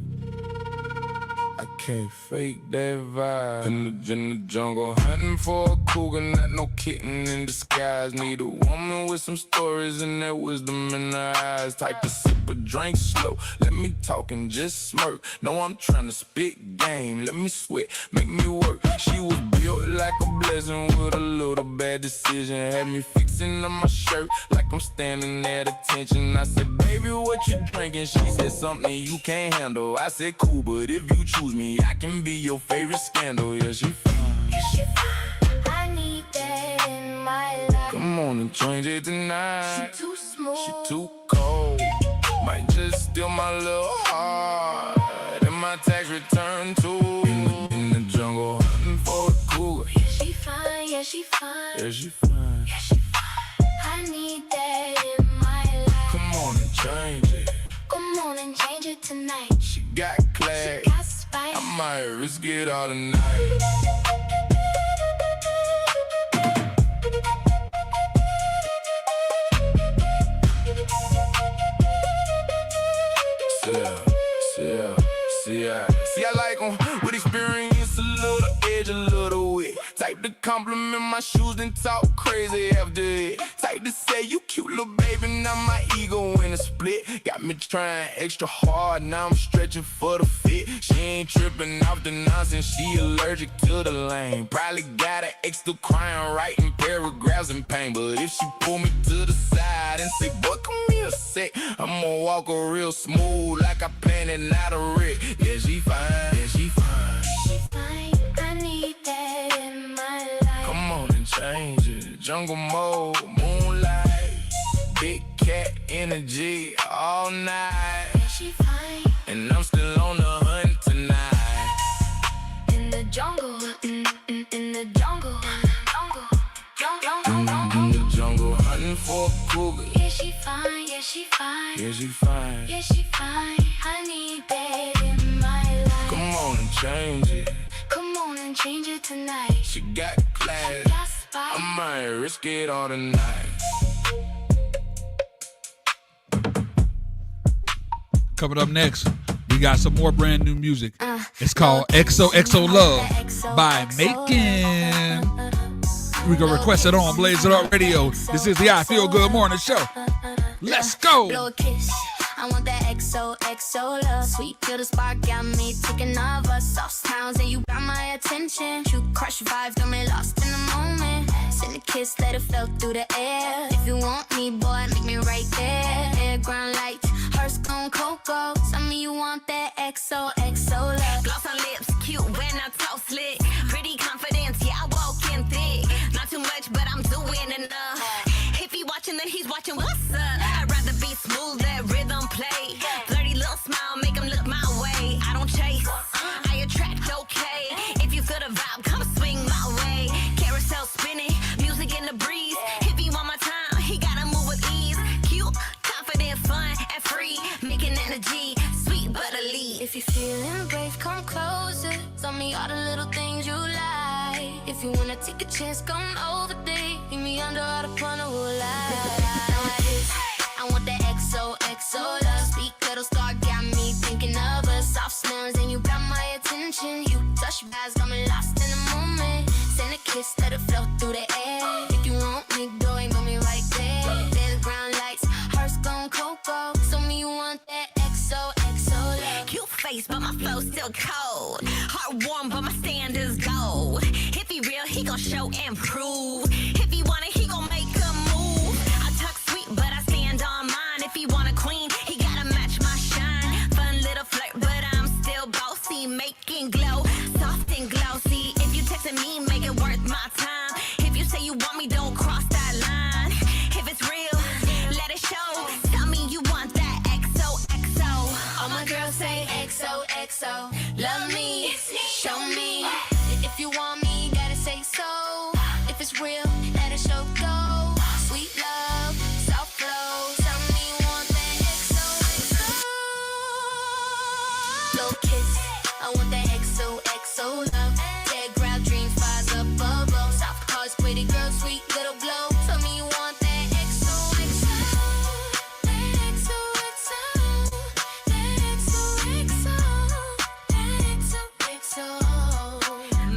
I can't fake that vibe. In the jungle, hunting for a cougar, not no kitten in disguise. Need a woman with some stories and that wisdom in her eyes. Type to sip a drink slow, let me talk and just smirk. No, I'm trying to spit game, let me sweat, make me work. She was built like a blessing with a little bad decision. Had me fixing on my shirt like I'm standing at attention. I said, baby, what you drinking? She said, something you can't handle. I said, cool, but if you choose me, I can be your favorite scandal. Yeah, she fine. Yeah, she fine. I need that in my life. Come on and change it tonight. She too smooth. She too cold. Might just steal my little heart and my tax return too. In the jungle, hunting for a cougar. Yeah, she fine. Yeah, she fine. Yeah, she fine. Yeah, she fine. I need that in my life. Come on and change it. Come on and change it tonight. She got class. She got spice. I might risk it all tonight. See, I like 'em with experience, a little edge, a little wit. Type to compliment my shoes, then talk crazy after it. Type to say you cute little baby, now my ego in a split. Got me trying extra hard, now I'm stretching for the fit. She ain't tripping off the nonsense, she allergic to the lane. Probably got an extra crying, writing paragraphs in pain. But if she pull me to the side and say, boy, come here a sec, I'ma walk her real smooth like I planted out a wreck. Yeah, she fine, yeah, she fine. She fine. I need that in my life. Come on and change it. Jungle mode, moonlight, big cat energy all night. She fine And I'm still on the hunt tonight. in the jungle, in the jungle, In the jungle, hunting for a cougar. Yeah, she fine, yeah, she fine, Yeah, she fine. yeah, she fine. I need that in my life. Come on and change it. Come on and change it tonight. She got class. Got spice. I might risk it all tonight. Coming up next, we got some more brand new music. It's called XOXO Love by Macon. We can request it on Blaze It Up Radio. This is the I Feel Good Morning Show. Let's go. Blow a kiss. I want that XOXO love. Sweet little spark got me thinking of us. Soft sounds and you got my attention. You crush vibes, got me lost in the moment. Send a kiss, let it flow through the air. If you want me, boy, meet me right there. Air ground light, hearse cone cocoa. Tell me you want that XOXO love. Gloss on lips, cute when I talk slick. Pretty confidence, yeah, I walk in thick. Not too much, but I'm doing enough. If he watching, then he's watching what's up. I'd rather be smooth, that rhythm play. Flirty little smile, make him look my way. I don't chase, I attract, okay. If you feel the vibe, come swing my way. Carousel spinning, music in the breeze. If he want my time, he gotta move with ease. Cute, confident, fun, and free. Making energy, sweet but elite. If you're feeling brave, come closer. Tell me all the little things you like. If you wanna take a chance, come over there. Meet me under all the portable lights. I want that XOXO love. Speak little star got me thinking of us. Soft smells and you got my attention. You touch bags, got me lost in the moment. Send a kiss, let it flow through the air. If you want me, boy, got me right there. There's ground lights, hearts gone cocoa. Tell me you want that XOXO love. Cute face, but my flow still cold. Heart warm, but my standards gold. If he real, he gon' show and prove. If he want it, he gon' make a move. I talk sweet, but I stand on mine. If he want a queen, he gotta match my shine. Fun little flirt, but I'm still bossy. Making glow, soft and glossy. If you texting me, make it worth my time. If you say you want me, don't cross that line. If it's real, let it show. Tell me you want that XOXO. All my girls say XOXO. Love me, show me. If you want me, gotta say so. If it's real, let it show go. Sweet love, soft flow. Tell me you want that XOXO. Low kiss, I want that XOXO love. Dead ground dreams, fires up above. Soft cars, pretty girl, sweet little glow. Tell me you want that XOXO.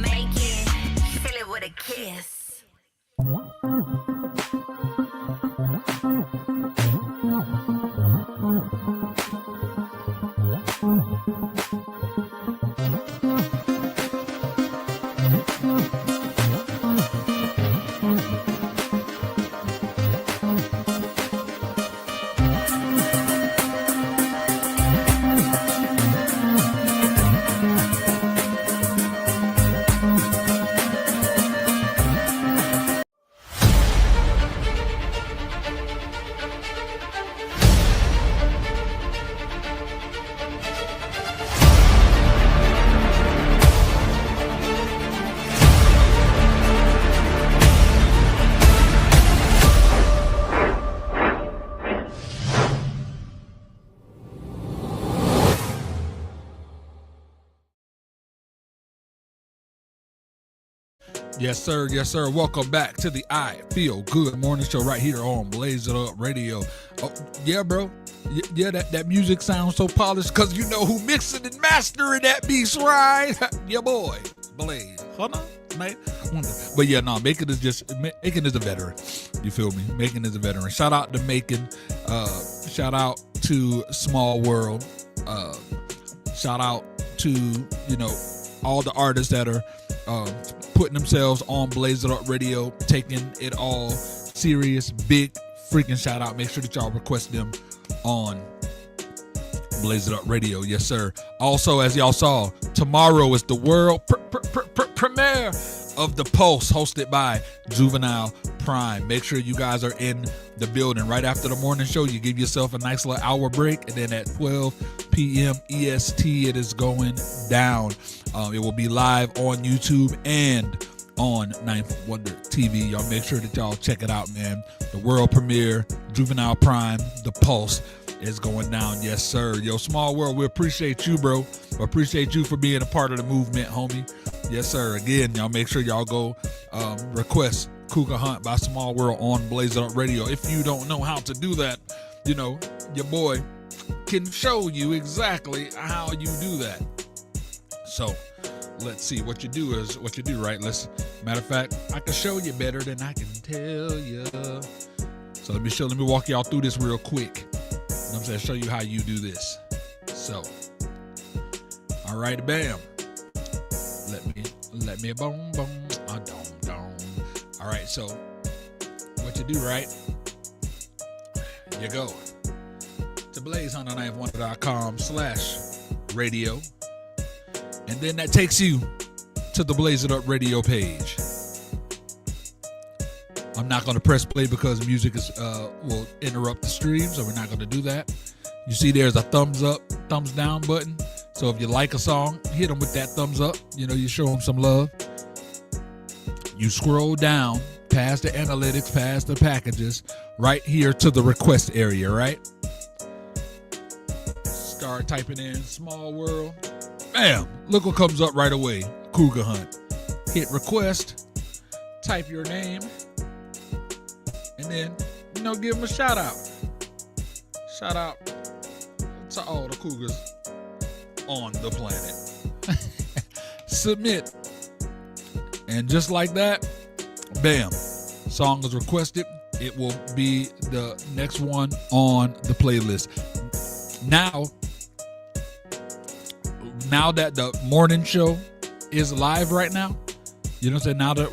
Make it, fill it with a kiss. Yes, sir. Yes, sir. Welcome back to the I Feel Good Morning Show right here on Blaze It Up Radio. Oh, yeah, bro. Yeah, that music sounds so polished because you know who mixing and mastering that beast, right? Yeah, boy. Blaze. Hold on, mate. But yeah, no, Macon is a veteran. You feel me? Macon is a veteran. Shout out to Macon. Shout out to Small World. Shout out to, you know, all the artists that are putting themselves on Blaze It Up Radio, taking it all serious. Big freaking shout out. Make sure that y'all request them on Blaze It Up Radio. Yes, sir. Also, as y'all saw, tomorrow is the world premiere of the Pulse, hosted by Juvenile Prime. Make sure you guys are in the building. Right after the morning show, you give yourself a nice little hour break, and then at 12 p.m. EST, it is going down. It will be live on YouTube and on Ninth Wonder TV. Y'all make sure that y'all check it out, man. The world premiere, Juvenile Prime, The Pulse is going down. Yes, sir. Yo, Small World, we appreciate you, bro. We appreciate you for being a part of the movement, homie. Yes, sir. Again, y'all make sure y'all go request Cougar Hunt by Small World on Blaze It Up Radio. If you don't know how to do that, you know, your boy can show you exactly how you do that. So let's see. What you do is what you do, right? Matter of fact, I can show you better than I can tell you. So let me walk y'all through this real quick. You know what I'm saying? Show you how you do this. So, all right, bam. Let me boom. All right, so what you do, right? You go to blaze109.com/radio, and then that takes you to the Blaze It Up Radio page. I'm not going to press play because music will interrupt the stream, so we're not going to do that. You see there's a thumbs up, thumbs down button. So if you like a song, hit them with that thumbs up. You know, you show them some love. You scroll down past the analytics, past the packages, right here to the request area, right? Start typing in Small World. Bam! Look what comes up right away. Cougar Hunt. Hit request. Type your name. And then, you know, give them a shout out. Shout out to all the Cougars on the planet. Submit. And just like that, bam, song is requested. It will be the next one on the playlist. Now that the morning show is live right now, you know what I'm saying? Now that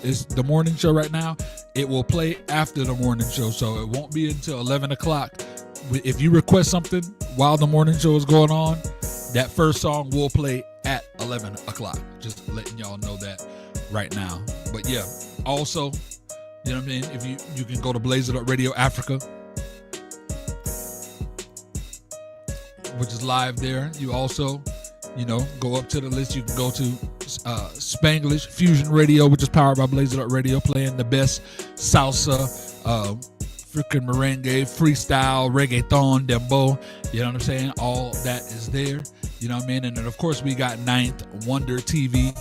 it's the morning show right now, it will play after the morning show. So it won't be until 11 o'clock. If you request something while the morning show is going on, that first song will play at 11 o'clock. Just letting y'all know that right now. But yeah, also, you know what I mean? If you can go to Blaze It Up Radio Africa, which is live there. You also, you know, go up to the list. You can go to Spanglish Fusion Radio, which is powered by Blaze It Up Radio, playing the best salsa, freaking merengue, freestyle, reggaeton, dembow. You know what I'm saying? All that is there. You know what I mean? And then, of course, we got Ninth Wonder TV.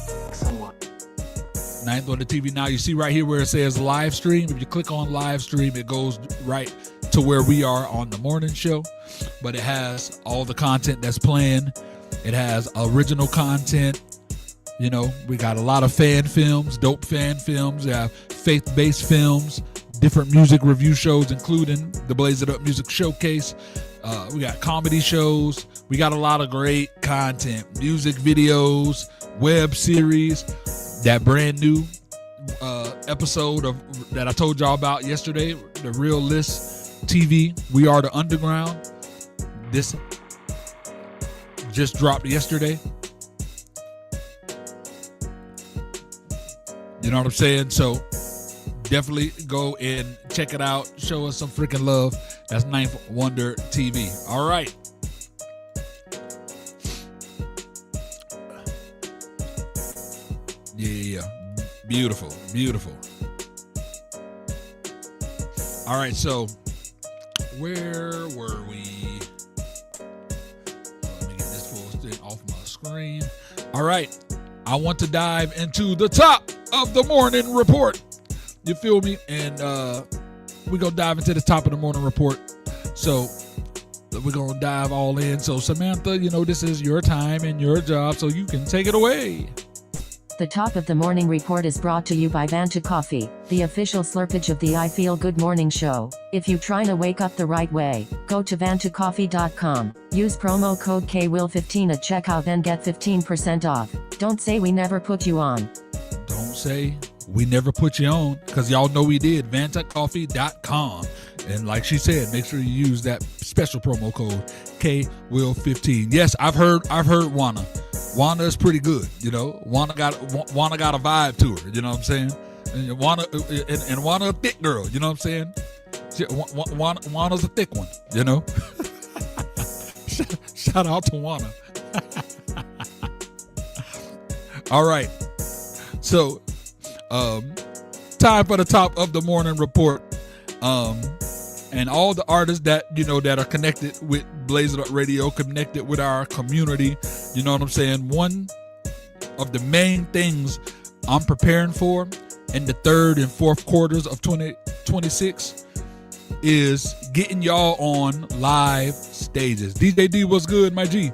Ninth Wonder TV. Now, you see right here where it says live stream. If you click on live stream, it goes right to where we are on the morning show. But it has all the content that's playing. It has original content. You know, we got a lot of fan films, dope fan films. We have faith-based films, different music review shows, including the Blaze It Up Music Showcase. We got comedy shows. We got a lot of great content, music videos, web series. That brand new episode of that I told y'all about yesterday, the Real List TV, We Are the Underground. This just dropped yesterday. You know what I'm saying? So definitely go and check it out. Show us some freaking love. That's Ninth Wonder TV. All right. Yeah. Beautiful. All right, so where were we? Let me get this full thing off my screen. All right. I want to dive into the top of the morning report. You feel me? And we're going to dive into the top of the morning report. So we're going to dive all in. So Samantha, you know, this is your time and your job, so you can take it away. The top of the morning report is brought to you by Vanta Coffee, the official slurpage of the I Feel Good Morning Show. If you trying to wake up the right way, go to vantacoffee.com. Use promo code KWIL15 at checkout and get 15% off. Don't say we never put you on. Don't say we never put you on, because y'all know we did. vantacoffee.com. And like she said, make sure you use that special promo code KWIL15. Yes, I've heard Juana. Wanda is pretty good, you know. Wanda got a vibe to her, you know what I'm saying? And Wanda a thick girl, you know what I'm saying? Wanda's a thick one, you know. Shout out to Wanda. All right, so time for the top of the morning report. And all the artists that, you know, that are connected with Blaze It Up Radio, connected with our community, you know what I'm saying? One of the main things I'm preparing for in the third and fourth quarters of 2026 is getting y'all on live stages. DJ D, what's good, my G?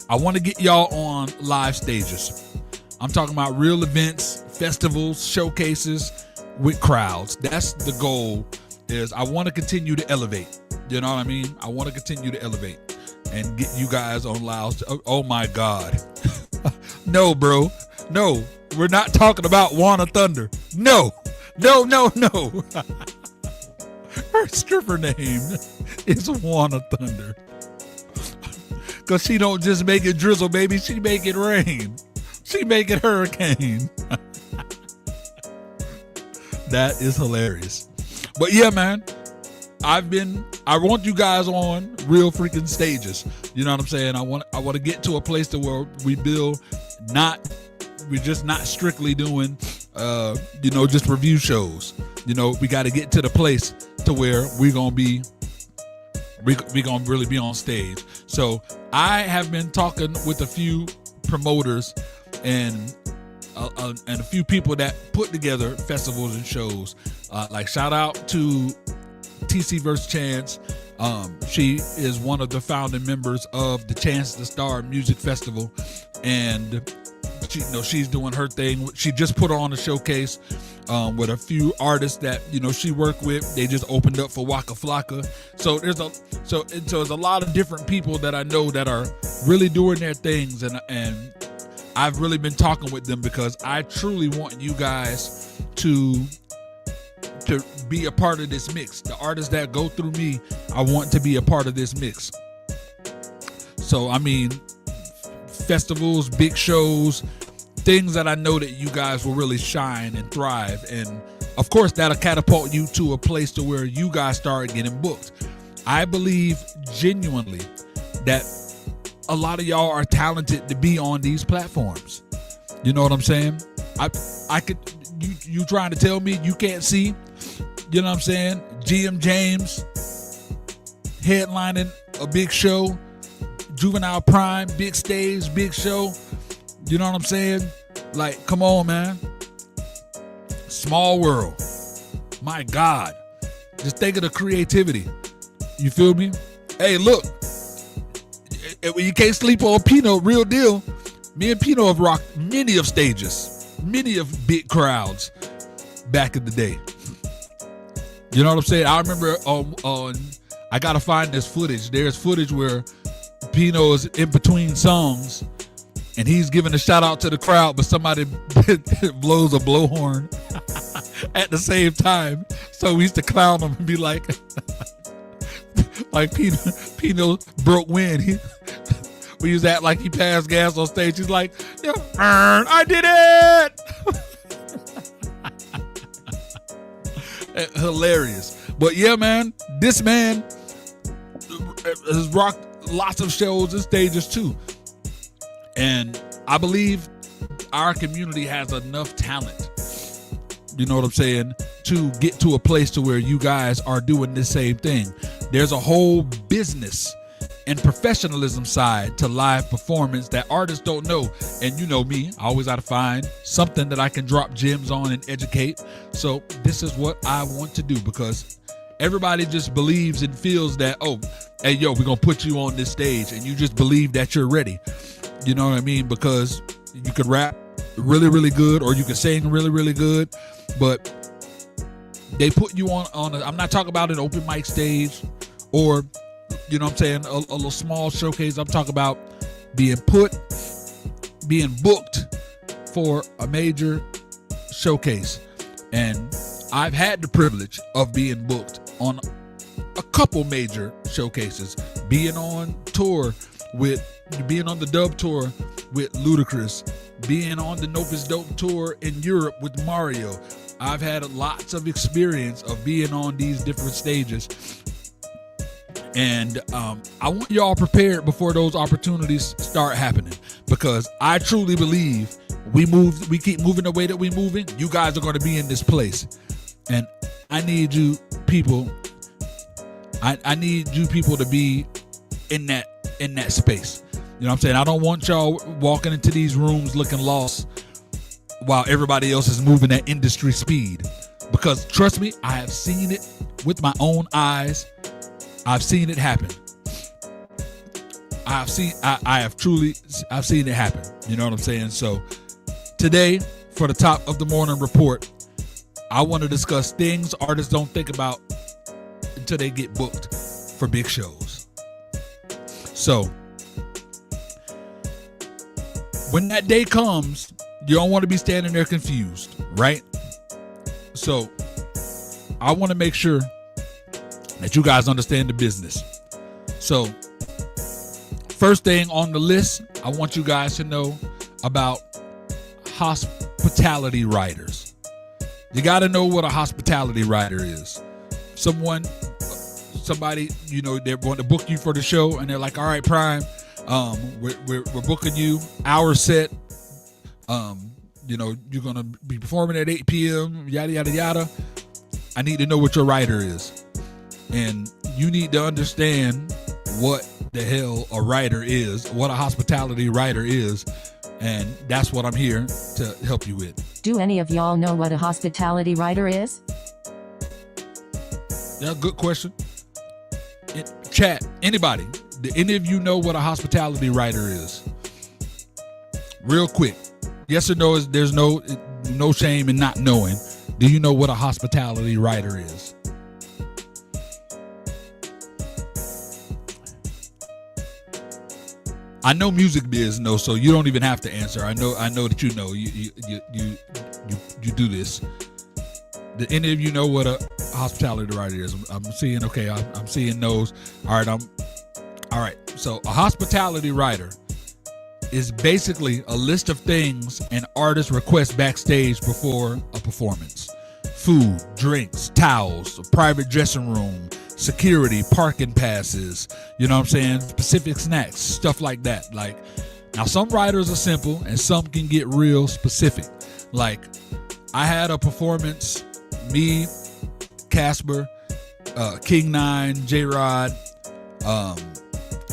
I want to get y'all on live stages. I'm talking about real events, festivals, showcases with crowds. That's the goal. Is I want to continue to elevate. You know what I mean? I want to continue to elevate and get you guys on loud. Oh my God. No, bro. No, we're not talking about Wanna Thunder. No. Her stripper name is Wanna Thunder. Because she don't just make it drizzle, baby. She make it rain. She make it hurricane. That is hilarious. But yeah, man, I want you guys on real freaking stages. You know what I'm saying? I want to get to a place to where we're just not strictly doing, you know, just review shows. You know, we got to get to the place to where we're going to really be on stage. So I have been talking with a few promoters and a few people that put together festivals and shows. Like shout out to TC vs. Chance. She is one of the founding members of the Chance the Star Music Festival, and she's doing her thing. She just put on a showcase with a few artists that she worked with. They just opened up for Waka Flocka. So there's a lot of different people that I know that are really doing their things, and I've really been talking with them because I truly want you guys to be a part of this mix. The artists that go through me, I want to be a part of this mix. So, I mean, festivals, big shows, things that I know that you guys will really shine and thrive. And of course, that'll catapult you to a place to where you guys start getting booked. I believe genuinely that a lot of y'all are talented to be on these platforms. You know what I'm saying? You trying to tell me you can't see, you know what I'm saying, GM James headlining a big show, Juvenile Prime, big stage, big show, you know what I'm saying? Like, come on, man. Small world. My God. Just think of the creativity. You feel me? Hey, look, you can't sleep on Pino, real deal. Me and Pino have rocked many of stages, many of big crowds back in the day. You know what I'm saying? I remember I gotta find this footage. There's footage where Pino is in between songs and he's giving a shout out to the crowd, but somebody blows a blowhorn at the same time. So we used to clown him and be like, like Pino broke wind. We used to act like he passed gas on stage. He's like, yeah, I did it. Hilarious. But yeah, man, this man has rocked lots of shows and stages too. And I believe our community has enough talent, you know what I'm saying, to get to a place to where you guys are doing the same thing. There's a whole business and professionalism side to live performance that artists don't know. And you know me, I always got to find something that I can drop gems on and educate. So this is what I want to do, because everybody just believes and feels that, oh, hey, yo, we're going to put you on this stage, and you just believe that you're ready. You know what I mean? Because you could rap really, really good, or you could sing really, really good, but they put you on I'm not talking about an open mic stage or, you know what I'm saying, a little small showcase. I'm talking about being booked for a major showcase. And I've had the privilege of being booked on a couple major showcases, being on tour with being on the Dub tour with Ludacris, being on the Novus Dope tour in Europe with Mario. I've had lots of experience of being on these different stages. And I want y'all prepared before those opportunities start happening, because I truly believe we keep moving the way that we're moving, you guys are going to be in this place. And I need you people, I need you people to be in that space. You know what I'm saying? I don't want y'all walking into these rooms looking lost while everybody else is moving at industry speed. Because trust me, I have seen it with my own eyes. I've seen it happen. I've seen it happen. You know what I'm saying? So today, for the top of the morning report, I want to discuss things artists don't think about until they get booked for big shows. So when that day comes, you don't want to be standing there confused, right? So I want to make sure that you guys understand the business. So first thing on the list, I want you guys to know about hospitality writers. You got to know what a hospitality writer is. Somebody, you know, they want to book you for the show, and they're like, all right, Prime, we're booking you our set. You know, you're going to be performing at 8 p.m., yada, yada, yada. I need to know what your writer is. And you need to understand what the hell a writer is, what a hospitality writer is. And that's what I'm here to help you with. Do any of y'all know what a hospitality writer is? Yeah, good question. Chat, anybody, do any of you know what a hospitality writer is? Real quick. Yes or no, there's no shame in not knowing. Do you know what a hospitality writer is? I know music biz knows, so you don't even have to answer. I know that you know. You do this. Do any of you know what a hospitality writer is? I'm seeing. Okay, I'm seeing those. All right. So a hospitality writer is basically a list of things an artist requests backstage before a performance. Food, drinks, towels, a private dressing room, security, parking passes, you know what I'm saying? Specific snacks, stuff like that. Like, now some writers are simple and some can get real specific. Like, I had a performance, me, Casper, King 9, J-Rod,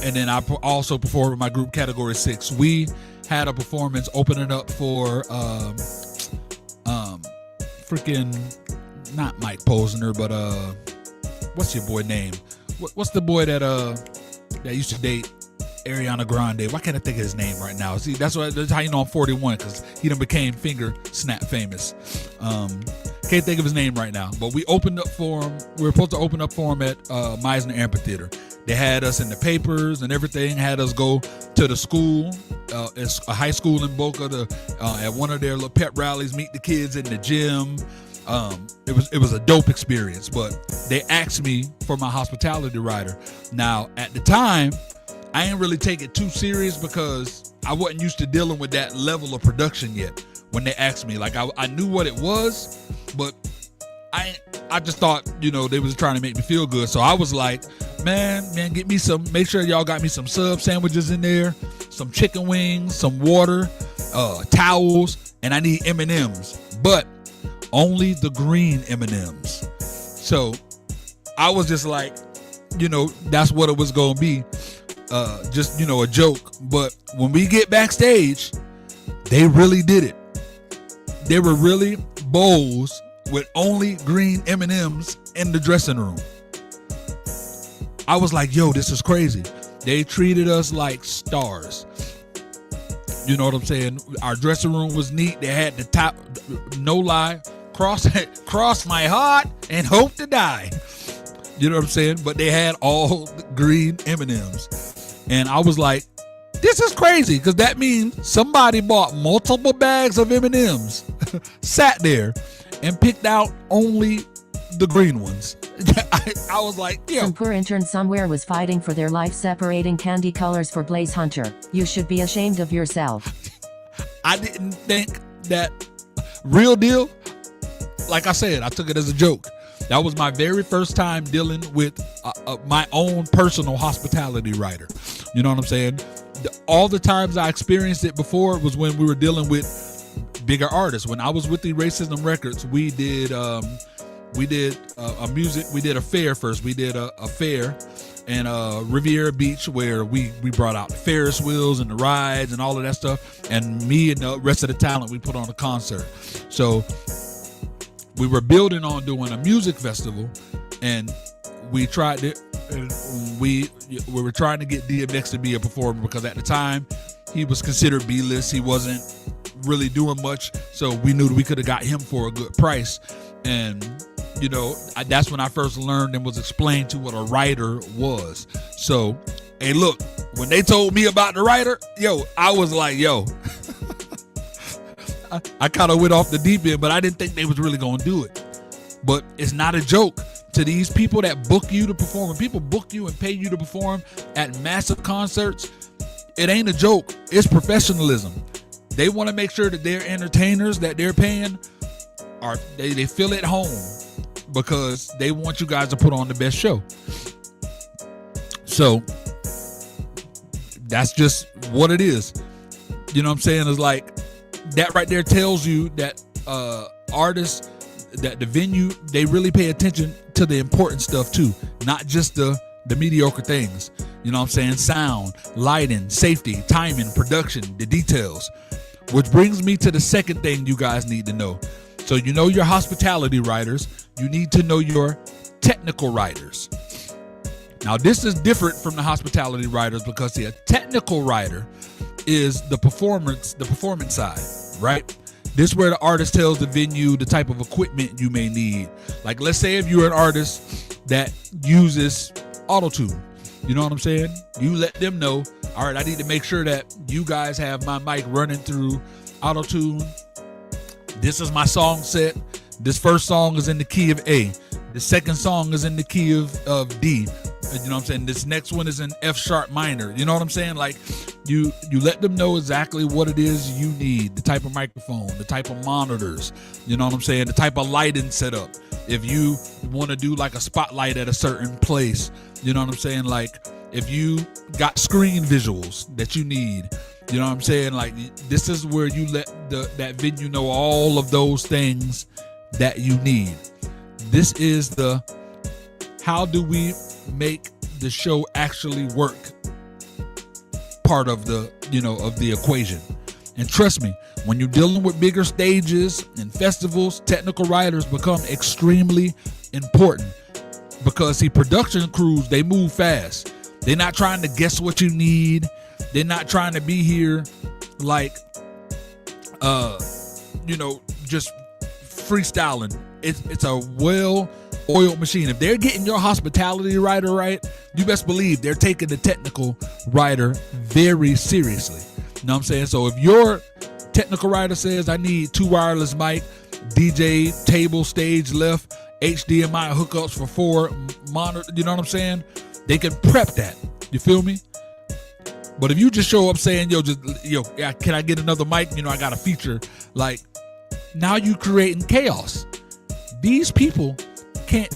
and then I also performed with my group Category 6. We had a performance opening up for freaking, not Mike Posner, but what's your boy name? What's the boy that used to date Ariana Grande? Why can't I think of his name right now? See, that's how you know I'm 41, because he done became finger snap famous. Can't think of his name right now, but we opened up for him. We were supposed to open up for him at Meisner Amphitheater. They had us in the papers and everything, had us go to the school, it's a high school in Boca, at one of their little pep rallies, meet the kids in the gym. It was a dope experience, but they asked me for my hospitality writer. Now, at the time, I didn't really take it too serious because I wasn't used to dealing with that level of production yet. When they asked me, like, I knew what it was, but I just thought, you know, they was trying to make me feel good. So I was like, man, get me some, make sure y'all got me some sub sandwiches in there, some chicken wings, some water, towels, and I need M&Ms, but only the green M&Ms. So I was just like, you know, that's what it was going to be. Just, you know, a joke. But when we get backstage, they really did it. There were really bowls with only green M&Ms in the dressing room. I was like, yo, this is crazy. They treated us like stars. You know what I'm saying? Our dressing room was neat. They had the top, no lie, cross my heart and hope to die. You know what I'm saying? But they had all the green M&Ms. And I was like, this is crazy, because that means somebody bought multiple bags of M&Ms, sat there, and picked out only the green ones. I was like, yo. Some poor intern somewhere was fighting for their life separating candy colors for Blaze Hunter. You should be ashamed of yourself. I didn't think that real deal. Like I said, I took it as a joke. That was my very first time dealing with my own personal hospitality writer. You know what I'm saying? All the times I experienced it before was when we were dealing with bigger artists. When I was with the Racism Records, we did a fair first. We did a fair in Riviera Beach where we brought out the Ferris wheels and the rides and all of that stuff. And me and the rest of the talent, we put on a concert. So we were building on doing a music festival, and we tried it. And we were trying to get DMX to be a performer because at the time he was considered B-list. He wasn't really doing much, so we knew that we could have got him for a good price. And you know, that's when I first learned and was explained to what a writer was. So, hey, look, when they told me about the writer, I was like, I kind of went off the deep end, but I didn't think they was really going to do it. But it's not a joke to these people that book you to perform. When people book you and pay you to perform at massive concerts, it ain't a joke. It's professionalism. They want to make sure that their entertainers that they're paying they feel at home because they want you guys to put on the best show. So that's just what it is. You know what I'm saying? It's like that right there tells you that artists, that the venue, they really pay attention to the important stuff too, not just the mediocre things. You know what I'm saying? Sound, lighting, safety, timing, production, the details. Which brings me to the second thing you guys need to know. So you know your hospitality writers, you need to know your technical writers. Now this is different from the hospitality writers because a technical writer is the performance side, right? This is where the artist tells the venue the type of equipment you may need. Like let's say if you're an artist that uses auto-tune, you know what I'm saying? You let them know, all right, I need to make sure that you guys have my mic running through auto-tune. This is my song set. This first song is in the key of A. The second song is in the key of D. You know what I'm saying? This next one is in F sharp minor. You know what I'm saying? Like you let them know exactly what it is you need, the type of microphone, the type of monitors, you know what I'm saying? The type of lighting setup. If you want to do like a spotlight at a certain place, you know what I'm saying? Like if you got screen visuals that you need, you know what I'm saying? Like this is where you let that venue know all of those things that you need. This is the how do we make the show actually work part of the of the equation. And trust me, when you're dealing with bigger stages and festivals, technical writers become extremely important because production crews, they move fast. They're not trying to guess what you need. They're not trying to be here like just freestyling. It's a well-oiled machine. If they're getting your hospitality writer right, you best believe they're taking the technical writer very seriously. You know what I'm saying? So if your technical writer says I need 2 wireless mic, DJ table, stage left, HDMI hookups for 4 monitor, you know what I'm saying? They can prep that. You feel me? But if you just show up saying, can I get another mic? I got a feature. Like, now you creating chaos. These people can't.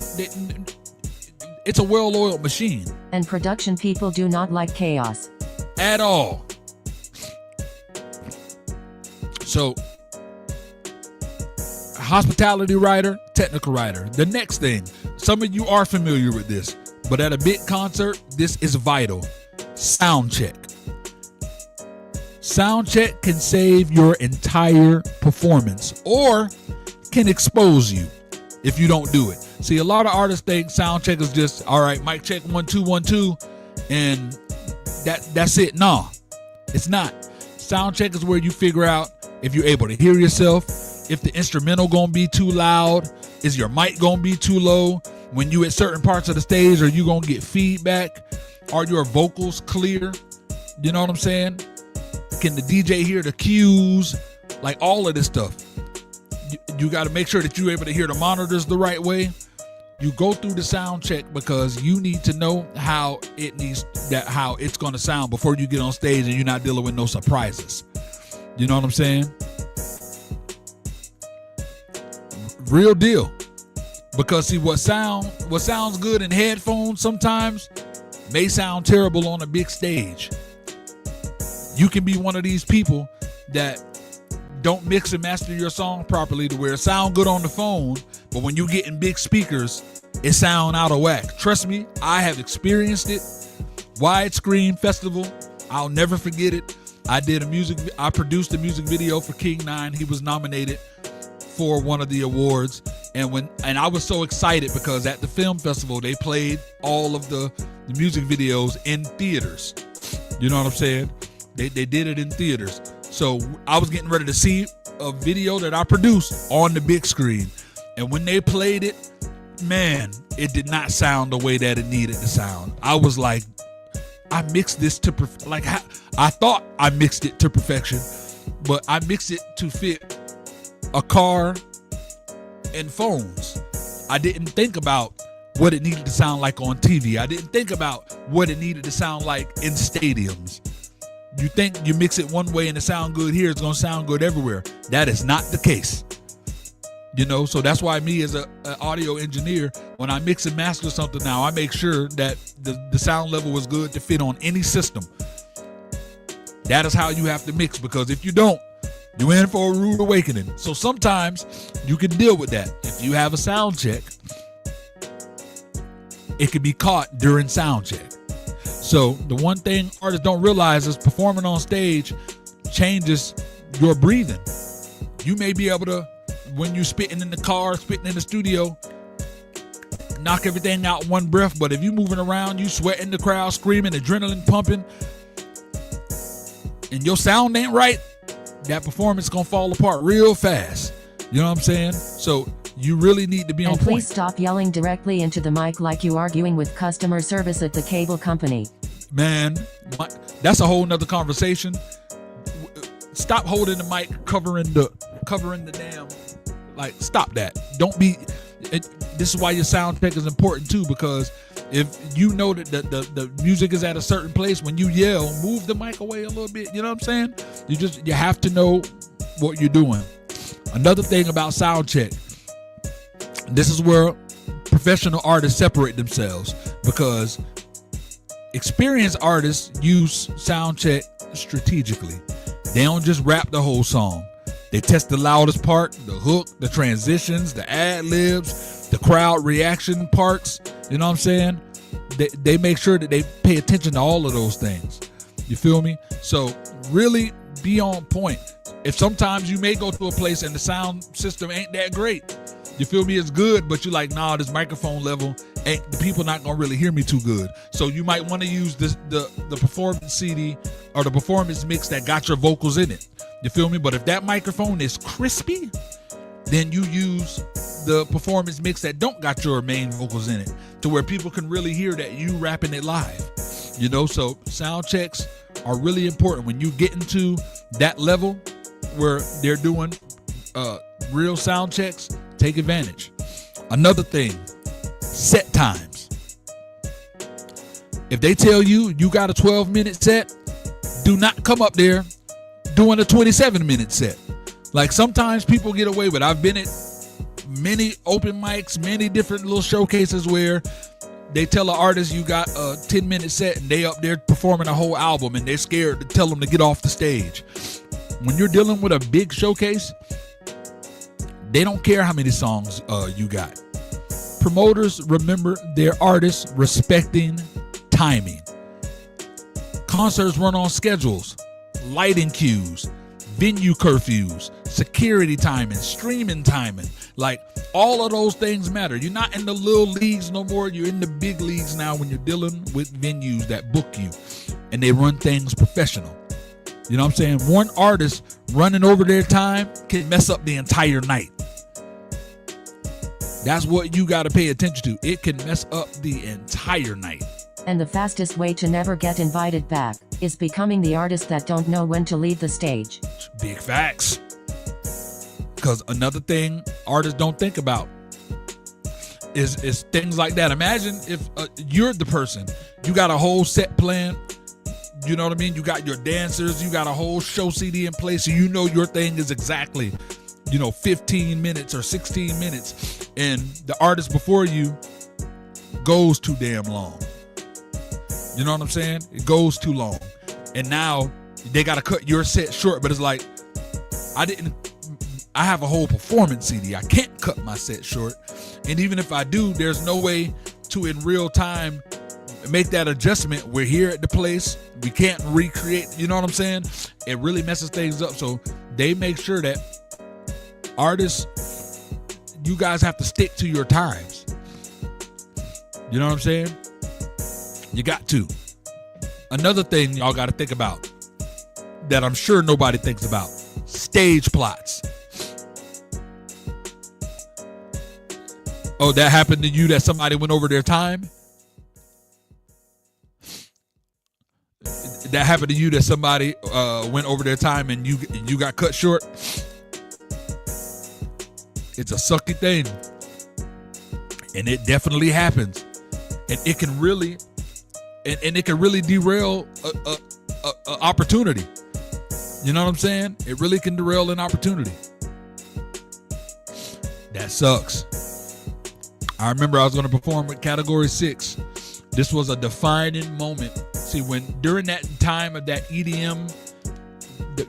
It's a well-oiled machine. And production people do not like chaos at all. So, hospitality writer, technical writer. The next thing, some of you are familiar with this, but at a big concert, this is vital. Sound check. Sound check can save your entire performance or can expose you if you don't do it. See, a lot of artists think sound check is just, all right, mic check 1 2 1 2, and that's it. No, it's not. Sound check is where you figure out if you're able to hear yourself, if the instrumental gonna be too loud, is your mic gonna be too low, when you at certain parts of the stage, are you gonna get feedback, are your vocals clear, you know what I'm saying? Can the DJ hear the cues, like all of this stuff? You got to make sure that you're able to hear the monitors the right way. you go through the sound check because you need to know how it's going to sound before you get on stage, and you're not dealing with no surprises. You know what I'm saying? Real deal. Because see, what sounds good in headphones sometimes may sound terrible on a big stage. You can be one of these people that don't mix and master your song properly to where it sound good on the phone, but when you get in big speakers, it sound out of whack. Trust me, I have experienced it. Widescreen Festival, I'll never forget it. I produced a music video for King 9. He was nominated for one of the awards, and I was so excited because at the film festival they played all of the music videos in theaters. You know what I'm saying? They did it in theaters. So I was getting ready to see a video that I produced on the big screen. And when they played it, man, it did not sound the way that it needed to sound. I was like, I mixed this to I thought I mixed it to perfection, but I mixed it to fit a car and phones. I didn't think about what it needed to sound like on TV. I didn't think about what it needed to sound like in stadiums. You think you mix it one way and it sound good here, it's going to sound good everywhere. That is not the case. You know, so that's why me as an audio engineer, when I mix and master something now, I make sure that the sound level is good to fit on any system. That is how you have to mix, because if you don't, you're in for a rude awakening. So sometimes you can deal with that. If you have a sound check, it can be caught during sound check. So the one thing artists don't realize is performing on stage changes your breathing. You may be able to, when you're spitting in the car, spitting in the studio, knock everything out one breath. But if you're moving around, you sweating, the crowd screaming, adrenaline pumping, and your sound ain't right, that performance gonna fall apart real fast. You know what I'm saying? So you really need to be on point. And please stop yelling directly into the mic like you arguing with customer service at the cable company. Man, that's a whole nother conversation. Stop holding the mic, covering the damn, like, stop that. Don't be, this is why your sound check is important too, because if you know that the music is at a certain place, when you yell, move the mic away a little bit. You know what I'm saying? You have to know what you're doing. Another thing about sound check, this is where professional artists separate themselves, because experienced artists use sound check strategically. They don't just rap the whole song. They test the loudest part, the hook, the transitions, the ad-libs, the crowd reaction parts. You know what I'm saying? They make sure that they pay attention to all of those things. You feel me? So really be on point. If sometimes you may go to a place and the sound system ain't that great, you feel me? It's good, but you're like, nah, this microphone level ain't, the people not gonna really hear me too good. So you might want to use the performance CD or the performance mix that got your vocals in it. You feel me? But if that microphone is crispy, then you use the performance mix that don't got your main vocals in it, to where people can really hear that you rapping it live. You know, so sound checks are really important. When you get into that level where they're doing real sound checks, take advantage. Another thing, set times. If they tell you you got a 12-minute set, do not come up there doing a 27-minute set. Like, sometimes people get away with it. I've been at many open mics, many different little showcases where they tell an artist you got a 10-minute set and they up there performing a whole album, and they're scared to tell them to get off the stage. When you're dealing with a big showcase, they don't care how many songs you got. Promoters remember their artists respecting timing. Concerts run on schedules, lighting cues, venue curfews, security timing, streaming timing. Like, all of those things matter. You're not in the little leagues no more. You're in the big leagues now when you're dealing with venues that book you and they run things professional. You know what I'm saying? One artist running over their time can mess up the entire night. That's what you got to pay attention to. It can mess up the entire night. And the fastest way to never get invited back is becoming the artist that don't know when to leave the stage. Big facts. Because another thing artists don't think about is things like that. Imagine if you're the person, you got a whole set plan. You know what I mean? You got your dancers, you got a whole show CD in place, so you know your thing is exactly, 15 minutes or 16 minutes, and the artist before you goes too damn long. You know what I'm saying? It goes too long. And now they got to cut your set short, but it's like, I have a whole performance CD. I can't cut my set short. And even if I do, there's no way to in real time make that adjustment. We're here at the place. We can't recreate, you know what I'm saying? It really messes things up. So they make sure that artists, you guys have to stick to your times. You know what I'm saying? You got to. Another thing y'all got to think about that I'm sure nobody thinks about: stage plots. Oh, that happened to you, that somebody went over their time? That happened to you, that somebody went over their time and you got cut short? It's a sucky thing. And it definitely happens. And it can really derail a opportunity. You know what I'm saying? It really can derail an opportunity. That sucks. I remember I was going to perform with Category 6. This was a defining moment. See, during that time of that EDM,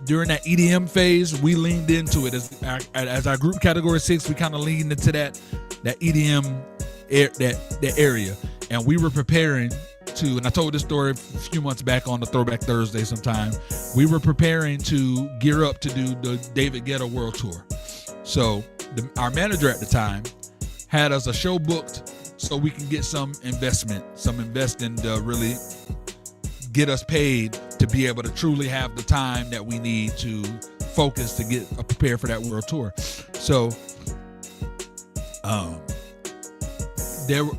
during that EDM phase, we leaned into it as our group Category 6. We kind of leaned into that EDM that area, and we were preparing to. And I told this story a few months back on the Throwback Thursday. Sometime we were preparing to gear up to do the David Guetta World Tour. So our manager at the time had us a show booked so we can get some investing to really get us paid to be able to truly have the time that we need to focus to get prepared for that world tour. So there were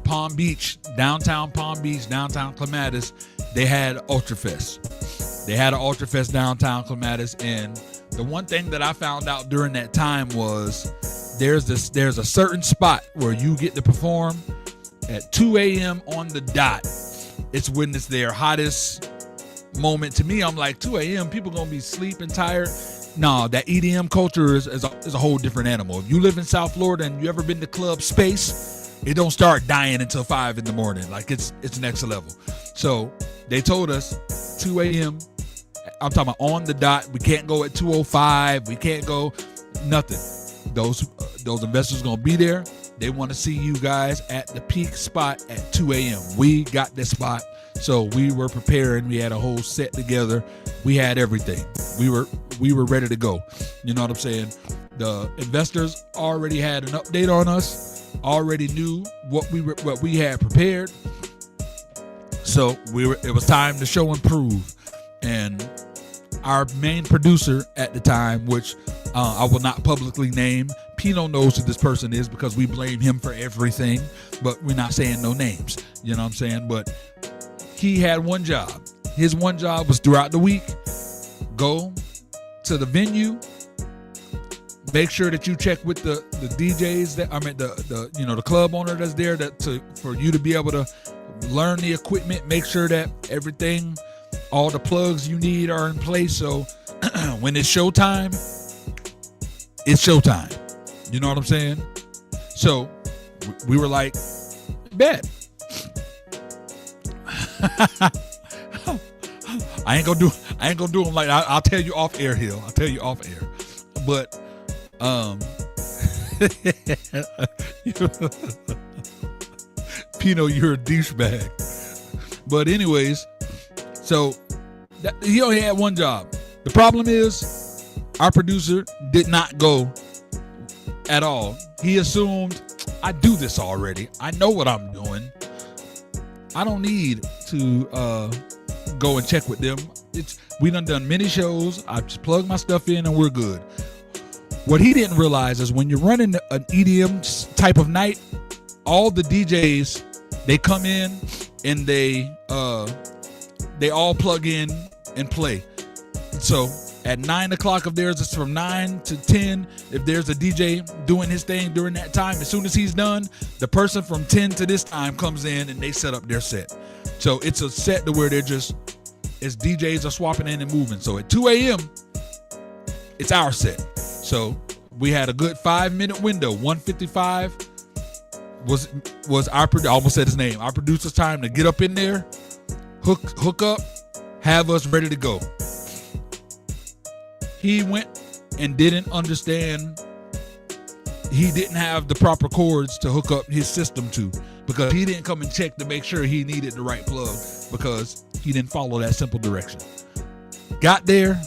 downtown Palm Beach, downtown Clematis, they had Ultrafest. They had an Ultrafest downtown Clematis, and the one thing that I found out during that time was there's a certain spot where you get to perform at 2 a.m. on the dot. It's when it's their hottest moment. To me, I'm like, 2 a.m., people gonna be sleeping tired. No, that EDM culture is a whole different animal. If you live in South Florida and you ever been to Club Space, it don't start dying until 5 in the morning. Like it's next level. So they told us 2 a.m. I'm talking about on the dot. We can't go at 2:05. We can't go nothing. Those investors gonna be there. They want to see you guys at the peak spot at 2 a.m. We got this spot, so we were preparing. We had a whole set together. We had everything. We were ready to go. You know what I'm saying? The investors already had an update on us. Already knew what we had prepared. So it was time to show and prove. And our main producer at the time, which I will not publicly name, Pino knows who this person is because we blame him for everything, but we're not saying no names. You know what I'm saying? But he had one job. His one job was throughout the week, go to the venue, make sure that you check with the DJs the club owner that's there for you to be able to learn the equipment, make sure that everything, all the plugs you need are in place. So when it's showtime, it's showtime. You know what I'm saying? So we were like, bet. I ain't gonna do them like I'll tell you off air, Hill. I'll tell you off air. But Pino, you're a douchebag. But anyways, so he only had one job. The problem is our producer did not go at all. He assumed, I do this already. I know what I'm doing. I don't need to go and check with them. We done many shows. I just plug my stuff in and we're good. What he didn't realize is when you're running an EDM type of night, all the DJs, they come in and they all plug in and play. So At 9 o'clock, if there's from 9 to 10, if there's a DJ doing his thing during that time, as soon as he's done, the person from 10 to this time comes in and they set up their set. So it's a set to where they're just, as DJs are swapping in and moving. So at 2 a.m., it's our set. So we had a good 5-minute window. 1:55 was our, I almost said his name, our producer's time to get up in there, hook up, have us ready to go. He went and didn't understand. He didn't have the proper cords to hook up his system to, because he didn't come and check to make sure he needed the right plug, because he didn't follow that simple direction. Got there.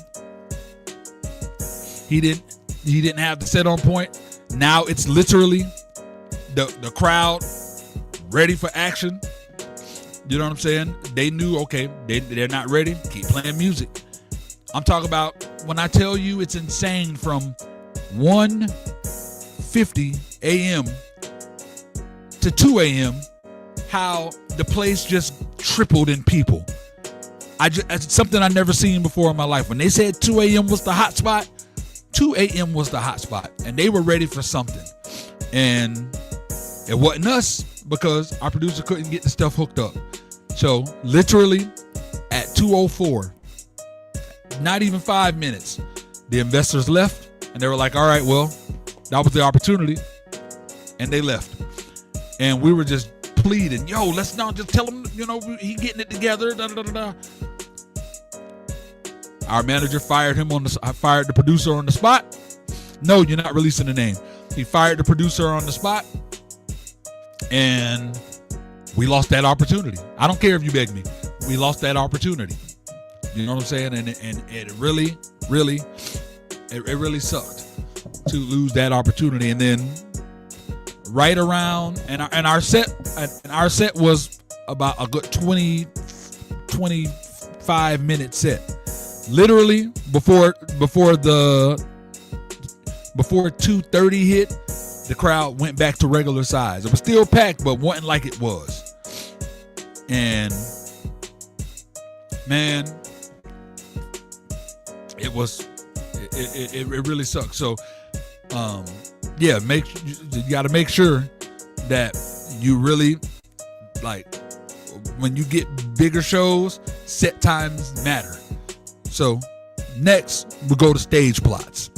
He didn't have the set on point. Now it's literally the crowd ready for action. You know what I'm saying? They knew, okay, they're not ready. Keep playing music. I'm talking about, when I tell you it's insane, from 1:50 a.m. to 2 a.m., how the place just tripled in people. It's something I never seen before in my life. When they said 2 a.m. was the hot spot, 2 a.m. was the hot spot, and they were ready for something. And it wasn't us, because our producer couldn't get the stuff hooked up. So literally at 2:04, not even 5 minutes, the investors left, and they were like, all right, well, that was the opportunity. And they left. And we were just pleading, yo, let's not just tell him, he getting it together. Da, da, da, da. Our manager fired the producer on the spot. No, you're not releasing the name. He fired the producer on the spot, and we lost that opportunity. I don't care if you beg me. We lost that opportunity. You know what I'm saying? And it really, really, it really sucked to lose that opportunity. And then right around, and our set was about a good 25-minute set. Literally before 2:30 hit, the crowd went back to regular size. It was still packed, but wasn't like it was. And man, it really sucks. So you got to make sure that you really, like, when you get bigger shows, set times matter. So next we'll go to stage plots.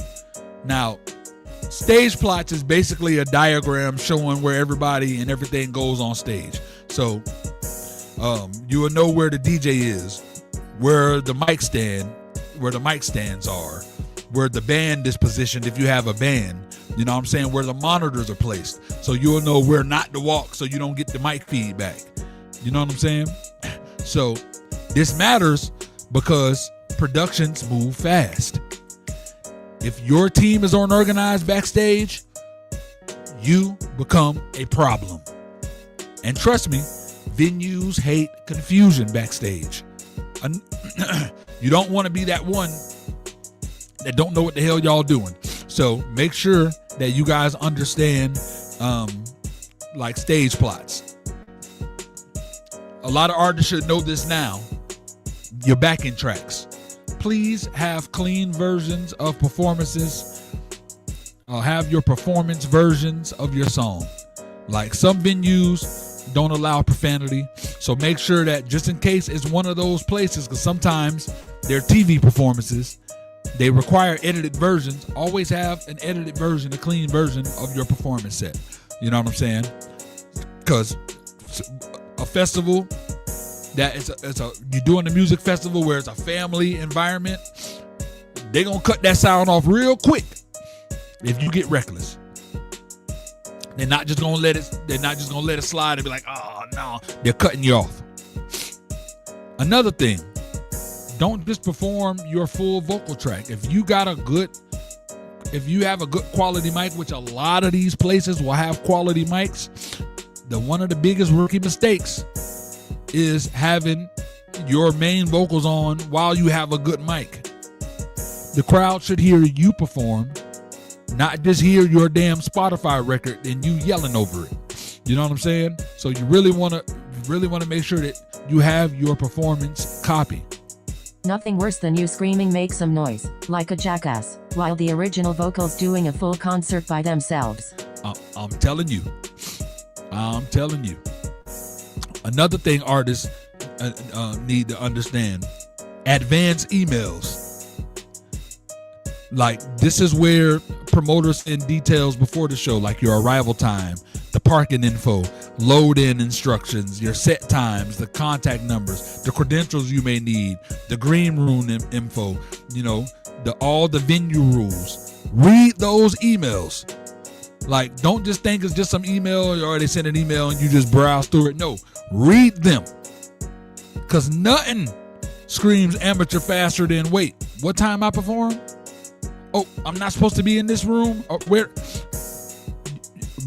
Now, stage plots is basically a diagram showing where everybody and everything goes on stage. So you will know where the DJ is, where the mic stands are, where the band is positioned if you have a band. You know what I'm saying? Where the monitors are placed. So you'll know where not to walk so you don't get the mic feedback. You know what I'm saying? So this matters because productions move fast. If your team is unorganized backstage, you become a problem. And trust me, venues hate confusion backstage. You don't want to be that one that don't know what the hell y'all doing. So make sure that you guys understand like stage plots. A lot of artists should know this now. Your backing tracks. Please have clean versions of performances. Have your performance versions of your song. Like, some venues don't allow profanity. So make sure that, just in case it's one of those places, because sometimes they're TV performances, they require edited versions. Always have an edited version, a clean version of your performance set. You know what I'm saying? Because a festival you're doing a music festival where it's a family environment, they're gonna cut that sound off real quick if you get reckless. They're not just gonna let it slide and be like, oh no, they're cutting you off. Another thing, don't just perform your full vocal track. If you have a good quality mic, which a lot of these places will have quality mics, one of the biggest rookie mistakes is having your main vocals on while you have a good mic. The crowd should hear you perform, not just hear your damn Spotify record and you yelling over it. You know what I'm saying? So you really want to make sure that you have your performance copy. Nothing worse than you screaming make some noise, like a jackass, while the original vocals doing a full concert by themselves. I'm telling you. Another thing artists need to understand, advance emails. Like, this is where promoters send details before the show, like your arrival time, the parking info, load-in instructions, your set times, the contact numbers, the credentials you may need, the green room info, all the venue rules. Read those emails. Like, don't just think it's just some email or they send an email and you just browse through it. No, read them. Because nothing screams amateur faster than, wait, what time I perform? Oh, I'm not supposed to be in this room? Where?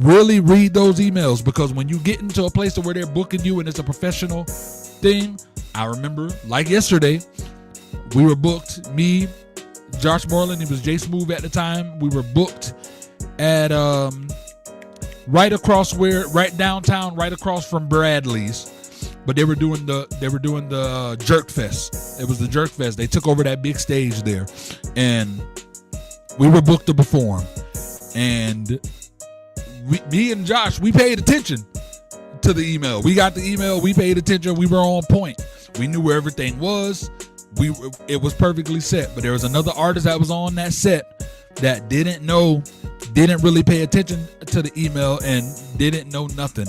Really read those emails, because when you get into a place where they're booking you and it's a professional thing, I remember, like yesterday, we were booked, me, Josh Moreland, he was J Smooth at the time, we were booked at right downtown, right across from Bradley's. But they were doing the Jerk Fest. It was the Jerk Fest. They took over that big stage there, and we were booked to perform. And me and Josh, we paid attention to the email. We got the email. We paid attention. We were on point. We knew where everything was. It was perfectly set. But there was another artist that was on that set that didn't really pay attention to the email and didn't know nothing.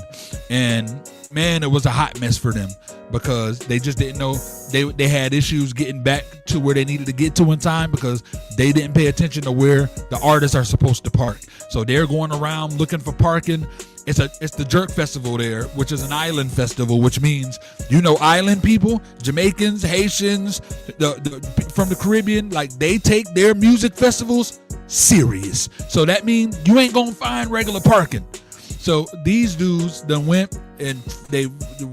And man, it was a hot mess for them, because they just didn't know. They had issues getting back to where they needed to get to in time, because they didn't pay attention to where the artists are supposed to park. So they're going around looking for parking. It's the Jerk Festival there, which is an island festival, which means, island people, Jamaicans, Haitians, from the Caribbean, like, they take their music festivals serious. So that means you ain't gonna find regular parking. So these dudes then went, and they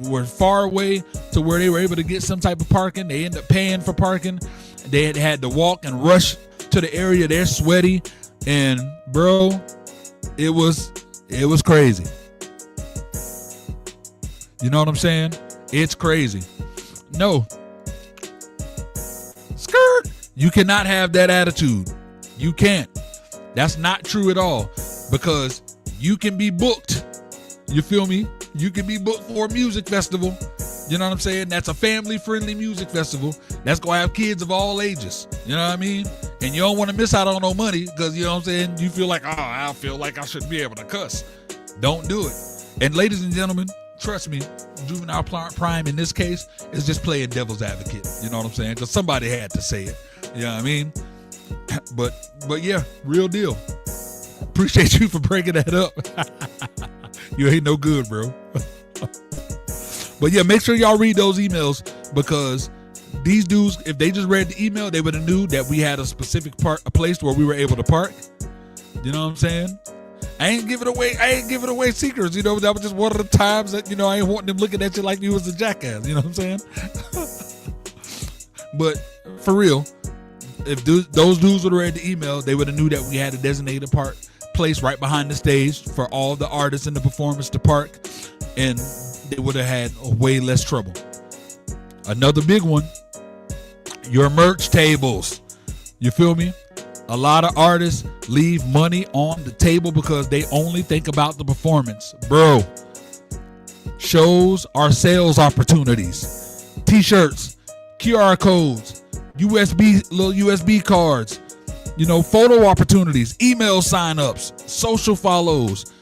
were far away to where they were able to get some type of parking. They ended up paying for parking. They had to walk and rush to the area. They're sweaty, and bro, it was crazy. You know what I'm saying? It's crazy. No. Skirt. You cannot have that attitude. You can't. That's not true at all, because you can be booked. You feel me? You can be booked for a music festival. You know what I'm saying? That's a family-friendly music festival. That's going to have kids of all ages. You know what I mean? And you don't want to miss out on no money, because, you know what I'm saying, you feel like, I feel like I should be able to cuss. Don't do it. And ladies and gentlemen, trust me, Juvenile Prime in this case is just playing devil's advocate. You know what I'm saying? Because somebody had to say it. You know what I mean? But yeah, real deal. Appreciate you for breaking that up. You ain't no good, bro. But yeah, make sure y'all read those emails, because these dudes, if they just read the email, they would have knew that we had a specific a place where we were able to park. You know what I'm saying? I ain't giving away secrets. That was just one of the times that, I ain't wanting them looking at you like you was a jackass. You know what I'm saying? But for real, if those dudes would have read the email, they would have knew that we had a designated place right behind the stage for all the artists and the performers to park, and they would have had way less trouble. Another big one, your merch tables. You feel me? A lot of artists leave money on the table because they only think about the performance. Bro, shows are sales opportunities. T-shirts, QR codes, little USB cards, photo opportunities, email sign-ups, social follows.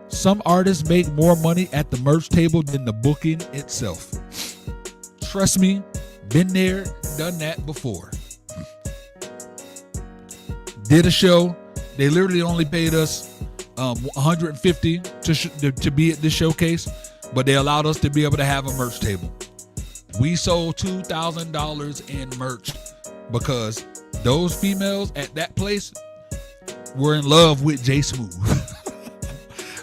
Some artists make more money at the merch table than the booking itself. Trust me, been there, done that before. Did a show. They literally only paid us $150 to be at this showcase, but they allowed us to be able to have a merch table. We sold $2,000 in merch because those females at that place were in love with J Smooth.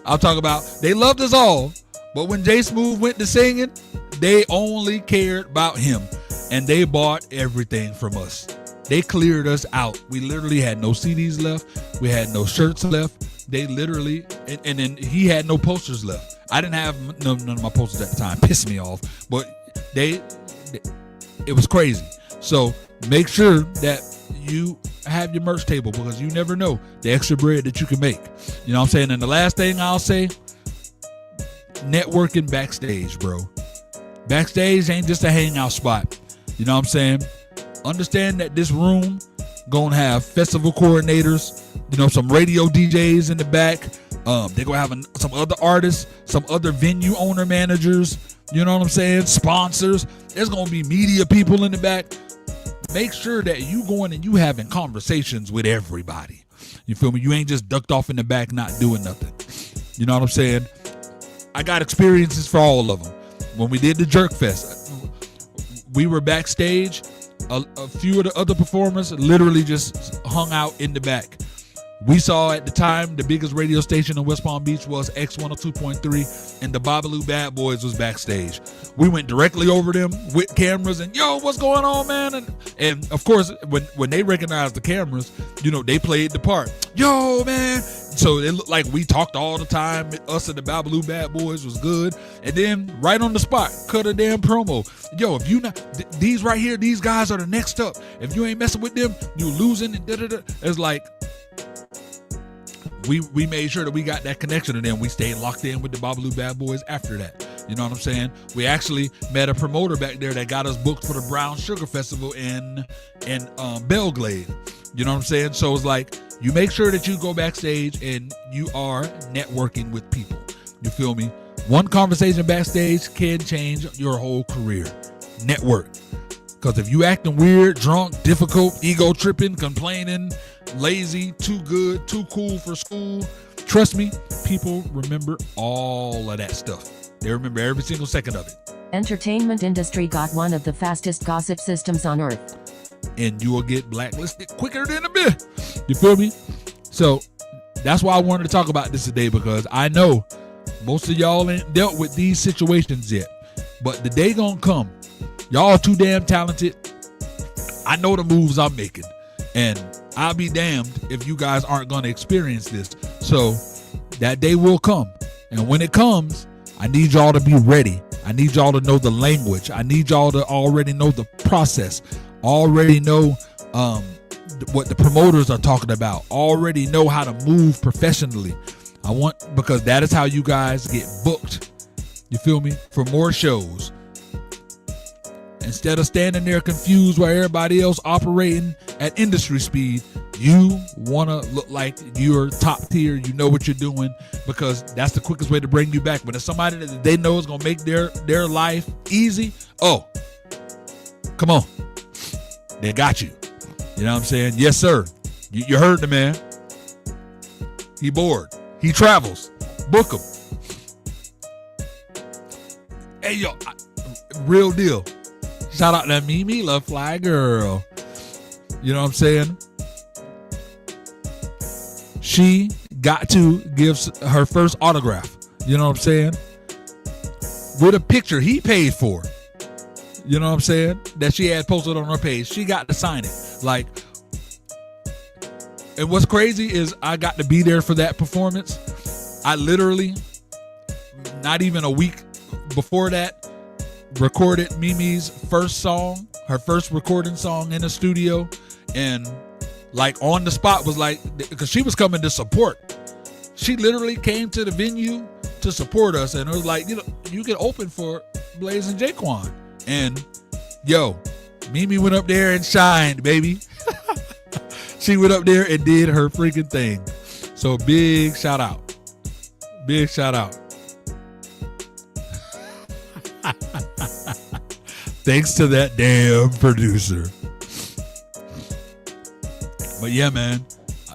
I'm talking about, they loved us all, but when J Smooth went to singing, they only cared about him, and they bought everything from us. They cleared us out. We literally had no CDs left. We had no shirts left. They literally, and then he had no posters left. I didn't have none of my posters at the time. Pissed me off. But it was crazy. So make sure that you have your merch table, because you never know the extra bread that you can make. You know what I'm saying? And the last thing I'll say, networking backstage, bro. Backstage ain't just a hangout spot. You know what I'm saying? Understand that this room gonna have festival coordinators, you know, some radio DJs in the back. They're gonna have some other artists, some other venue owner managers, you know what I'm saying? Sponsors. There's gonna be media people in the back. Make sure that you going and you having conversations with everybody. You feel me? You ain't just ducked off in the back not doing nothing. You know what I'm saying? I got experiences for all of them. When we did the Jerk Fest, we were backstage. A few of the other performers literally just hung out in the back. We saw at the time the biggest radio station in West Palm Beach was X102.3, and the Babalu Bad Boys was backstage. We went directly over them with cameras and, yo, what's going on, man? And of course, when they recognized the cameras, you know, they played the part. Yo, man. So it looked like we talked all the time. Us and the Babalu Bad Boys was good. And then right on the spot, cut a damn promo. Yo, if you not, these right here, these guys are the next up. If you ain't messing with them, you losing and da-da-da. It's like, we made sure that we got that connection, and then we stayed locked in with the Babalu Bad Boys after that. You know what I'm saying? We actually met a promoter back there that got us booked for the Brown Sugar Festival in Belglade. You know what I'm saying? So it's like, you make sure that you go backstage and you are networking with people. You feel me? One conversation backstage can change your whole career. Network. Because if you acting weird, drunk, difficult, ego tripping, complaining, lazy, too good, too cool for school, trust me, people remember all of that stuff. They remember every single second of it. Entertainment industry got one of the fastest gossip systems on earth. And you will get blacklisted quicker than a bit. You feel me? So that's why I wanted to talk about this today, because I know most of y'all ain't dealt with these situations yet. But the day gonna come. Y'all too damn talented. I know the moves I'm making. And I'll be damned if you guys aren't going to experience this. So that day will come. And when it comes, I need y'all to be ready. I need y'all to know the language. I need y'all to already know the process. Already know what the promoters are talking about. Already know how to move professionally. Because that is how you guys get booked. You feel me? For more shows. Instead of standing there confused while everybody else operating at industry speed, you want to look like you're top tier. You know what you're doing, because that's the quickest way to bring you back. But if somebody that they know is going to make their life easy, oh, come on. They got you. You know what I'm saying? Yes, sir. You heard the man. He bored. He travels. Book him. Hey, yo, real deal. Shout out to Mimi, Love Fly Girl. You know what I'm saying? She got to give her first autograph. You know what I'm saying? With a picture he paid for. You know what I'm saying? That she had posted on her page. She got to sign it. Like, and what's crazy is I got to be there for that performance. I literally, not even a week before that, recorded Mimi's first song, her first recording song in the studio, and like on the spot was like, because she was coming to support. She literally came to the venue to support us, and it was like, you know, you can open for Blaze and Jaquan. And yo, Mimi went up there and shined, baby. She went up there and did her freaking thing. So big shout out. Big shout out. Thanks to that damn producer. But yeah, man,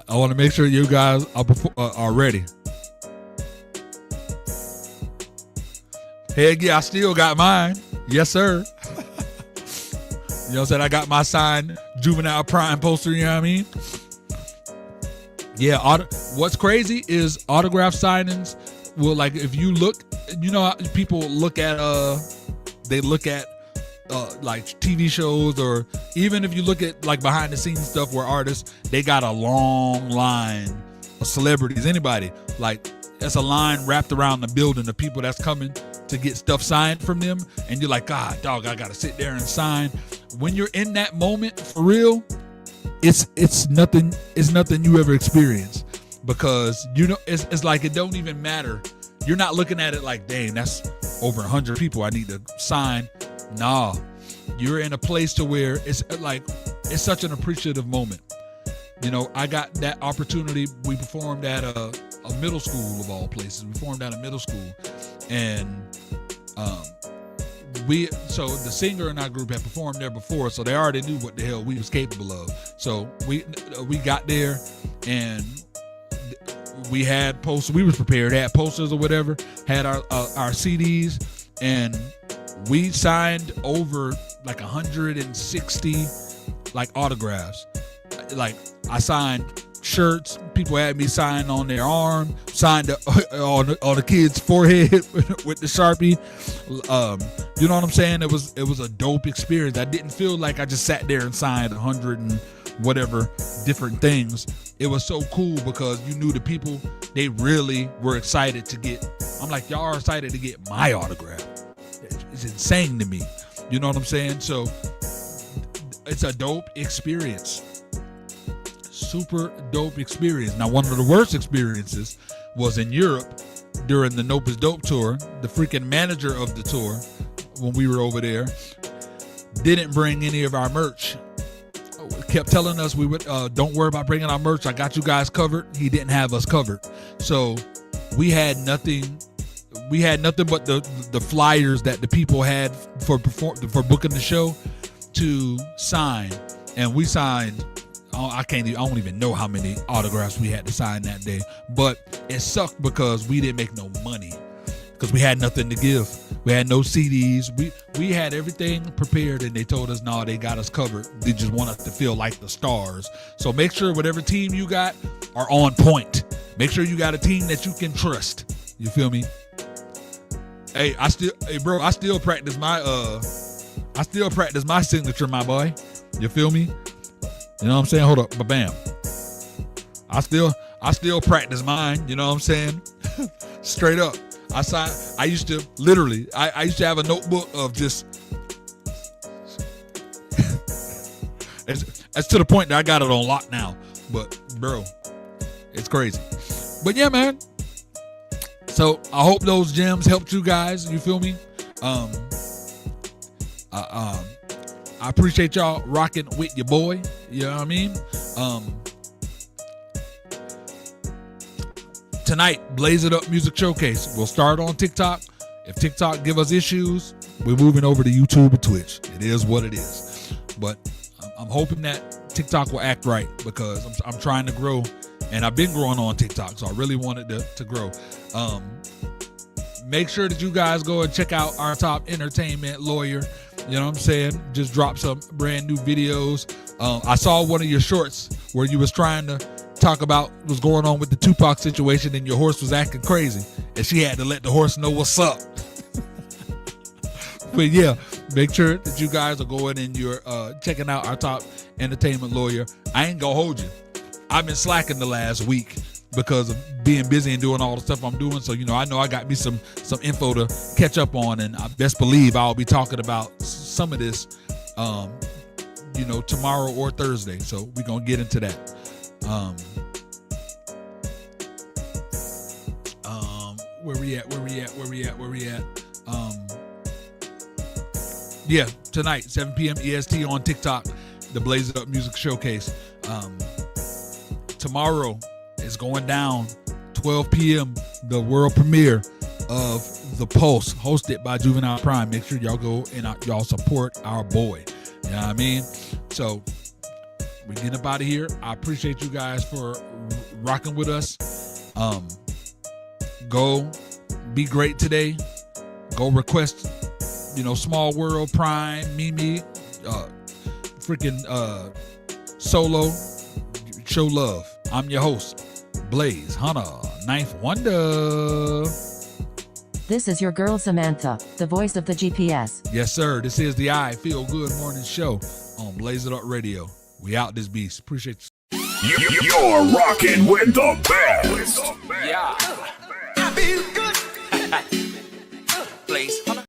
I want to make sure you guys are ready. Heck yeah, I still got mine. Yes, sir. You know what I'm saying? I got my signed Juvenile Prime poster, you know what I mean? Yeah, what's crazy is autograph signings will, like, if you look, you know how people look at, they look at like TV shows, or even if you look at like behind the scenes stuff where artists, they got a long line of celebrities, anybody, like that's a line wrapped around the building of people that's coming to get stuff signed from them, and you're like, God, dog, I gotta sit there and sign. When you're in that moment for real, it's nothing you ever experienced, because you know it's like it don't even matter. You're not looking at it like, dang, that's over 100 people I need to sign. Nah, you're in a place to where it's like it's such an appreciative moment. You know, I got that opportunity. We performed at a middle school of all places. We performed at a middle school, and so the singer in our group had performed there before, so they already knew what the hell we was capable of. So we got there, and we had posters. We was prepared, had posters or whatever, had our CDs, and we signed over like 160 like autographs. Like I signed shirts. People had me sign on their arm, signed on the kid's forehead with the Sharpie. You know what I'm saying? It was a dope experience. I didn't feel like I just sat there and signed 100 and whatever different things. It was so cool because you knew the people, they really were excited to get. I'm like, y'all are excited to get my autograph. It's insane to me. You know what I'm saying? So it's a dope experience. Super dope experience. Now, one of the worst experiences was in Europe during the Nope is Dope tour. The freaking manager of the tour, when we were over there, didn't bring any of our merch. Kept telling us we would don't worry about bringing our merch. I got you guys covered. He didn't have us covered. So we had nothing. We had nothing but the flyers that the people had for booking the show to sign, and we signed. I don't even know how many autographs we had to sign that day, but it sucked because we didn't make no money because we had nothing to give. We had no CDs. We had everything prepared, and they told us, no, they got us covered. They just want us to feel like the stars. So make sure whatever team you got are on point. Make sure you got a team that you can trust. You feel me? Hey, bro, I still practice my signature, my boy. You feel me? You know what I'm saying? Hold up, bam. I still practice mine. You know what I'm saying? Straight up. I used to literally. I used to have a notebook of just. It's to the point that I got it on lock now. But bro, it's crazy. But yeah, man. So I hope those gems helped you guys. You feel me? I appreciate y'all rocking with your boy. You know what I mean? Tonight, Blaze It Up Music Showcase. We'll start on TikTok. If TikTok give us issues, we're moving over to YouTube and Twitch. It is what it is. But I'm hoping that TikTok will act right because I'm trying to grow, and I've been growing on TikTok, so I really wanted to grow. Make sure that you guys go and check out our top entertainment lawyer. You know what I'm saying? Just dropped some brand new videos. I saw one of your shorts where you was trying to talk about what's going on with the Tupac situation, and your horse was acting crazy, and she had to let the horse know what's up. But yeah, make sure that you guys are going and you're checking out our top entertainment lawyer. I ain't gonna hold you. I've been slacking the last week because of being busy and doing all the stuff I'm doing. So, you know I got me some info to catch up on, and I best believe I'll be talking about some of this, tomorrow or Thursday. So we're going to get into that. Where we at? Yeah, tonight, 7 p.m. EST on TikTok, the Blaze It Up Music Showcase. Tomorrow, it's going down 12 p.m. the world premiere of The Pulse, hosted by Juvenile Prime. Make sure y'all go and y'all support our boy. You know what I mean? So we're getting up out of here. I appreciate you guys for rocking with us. Go be great today. Go request, Small World, Prime, Mimi, Solo. Show love. I'm your host, Blaze Hunter, Ninth Wonder. This is your girl Samantha, the voice of the GPS. Yes, sir. This is the I Feel Good Morning Show on Blaze It Up Radio. We out this beast. Appreciate you. You're rocking with the best. Yeah. I feel good. place.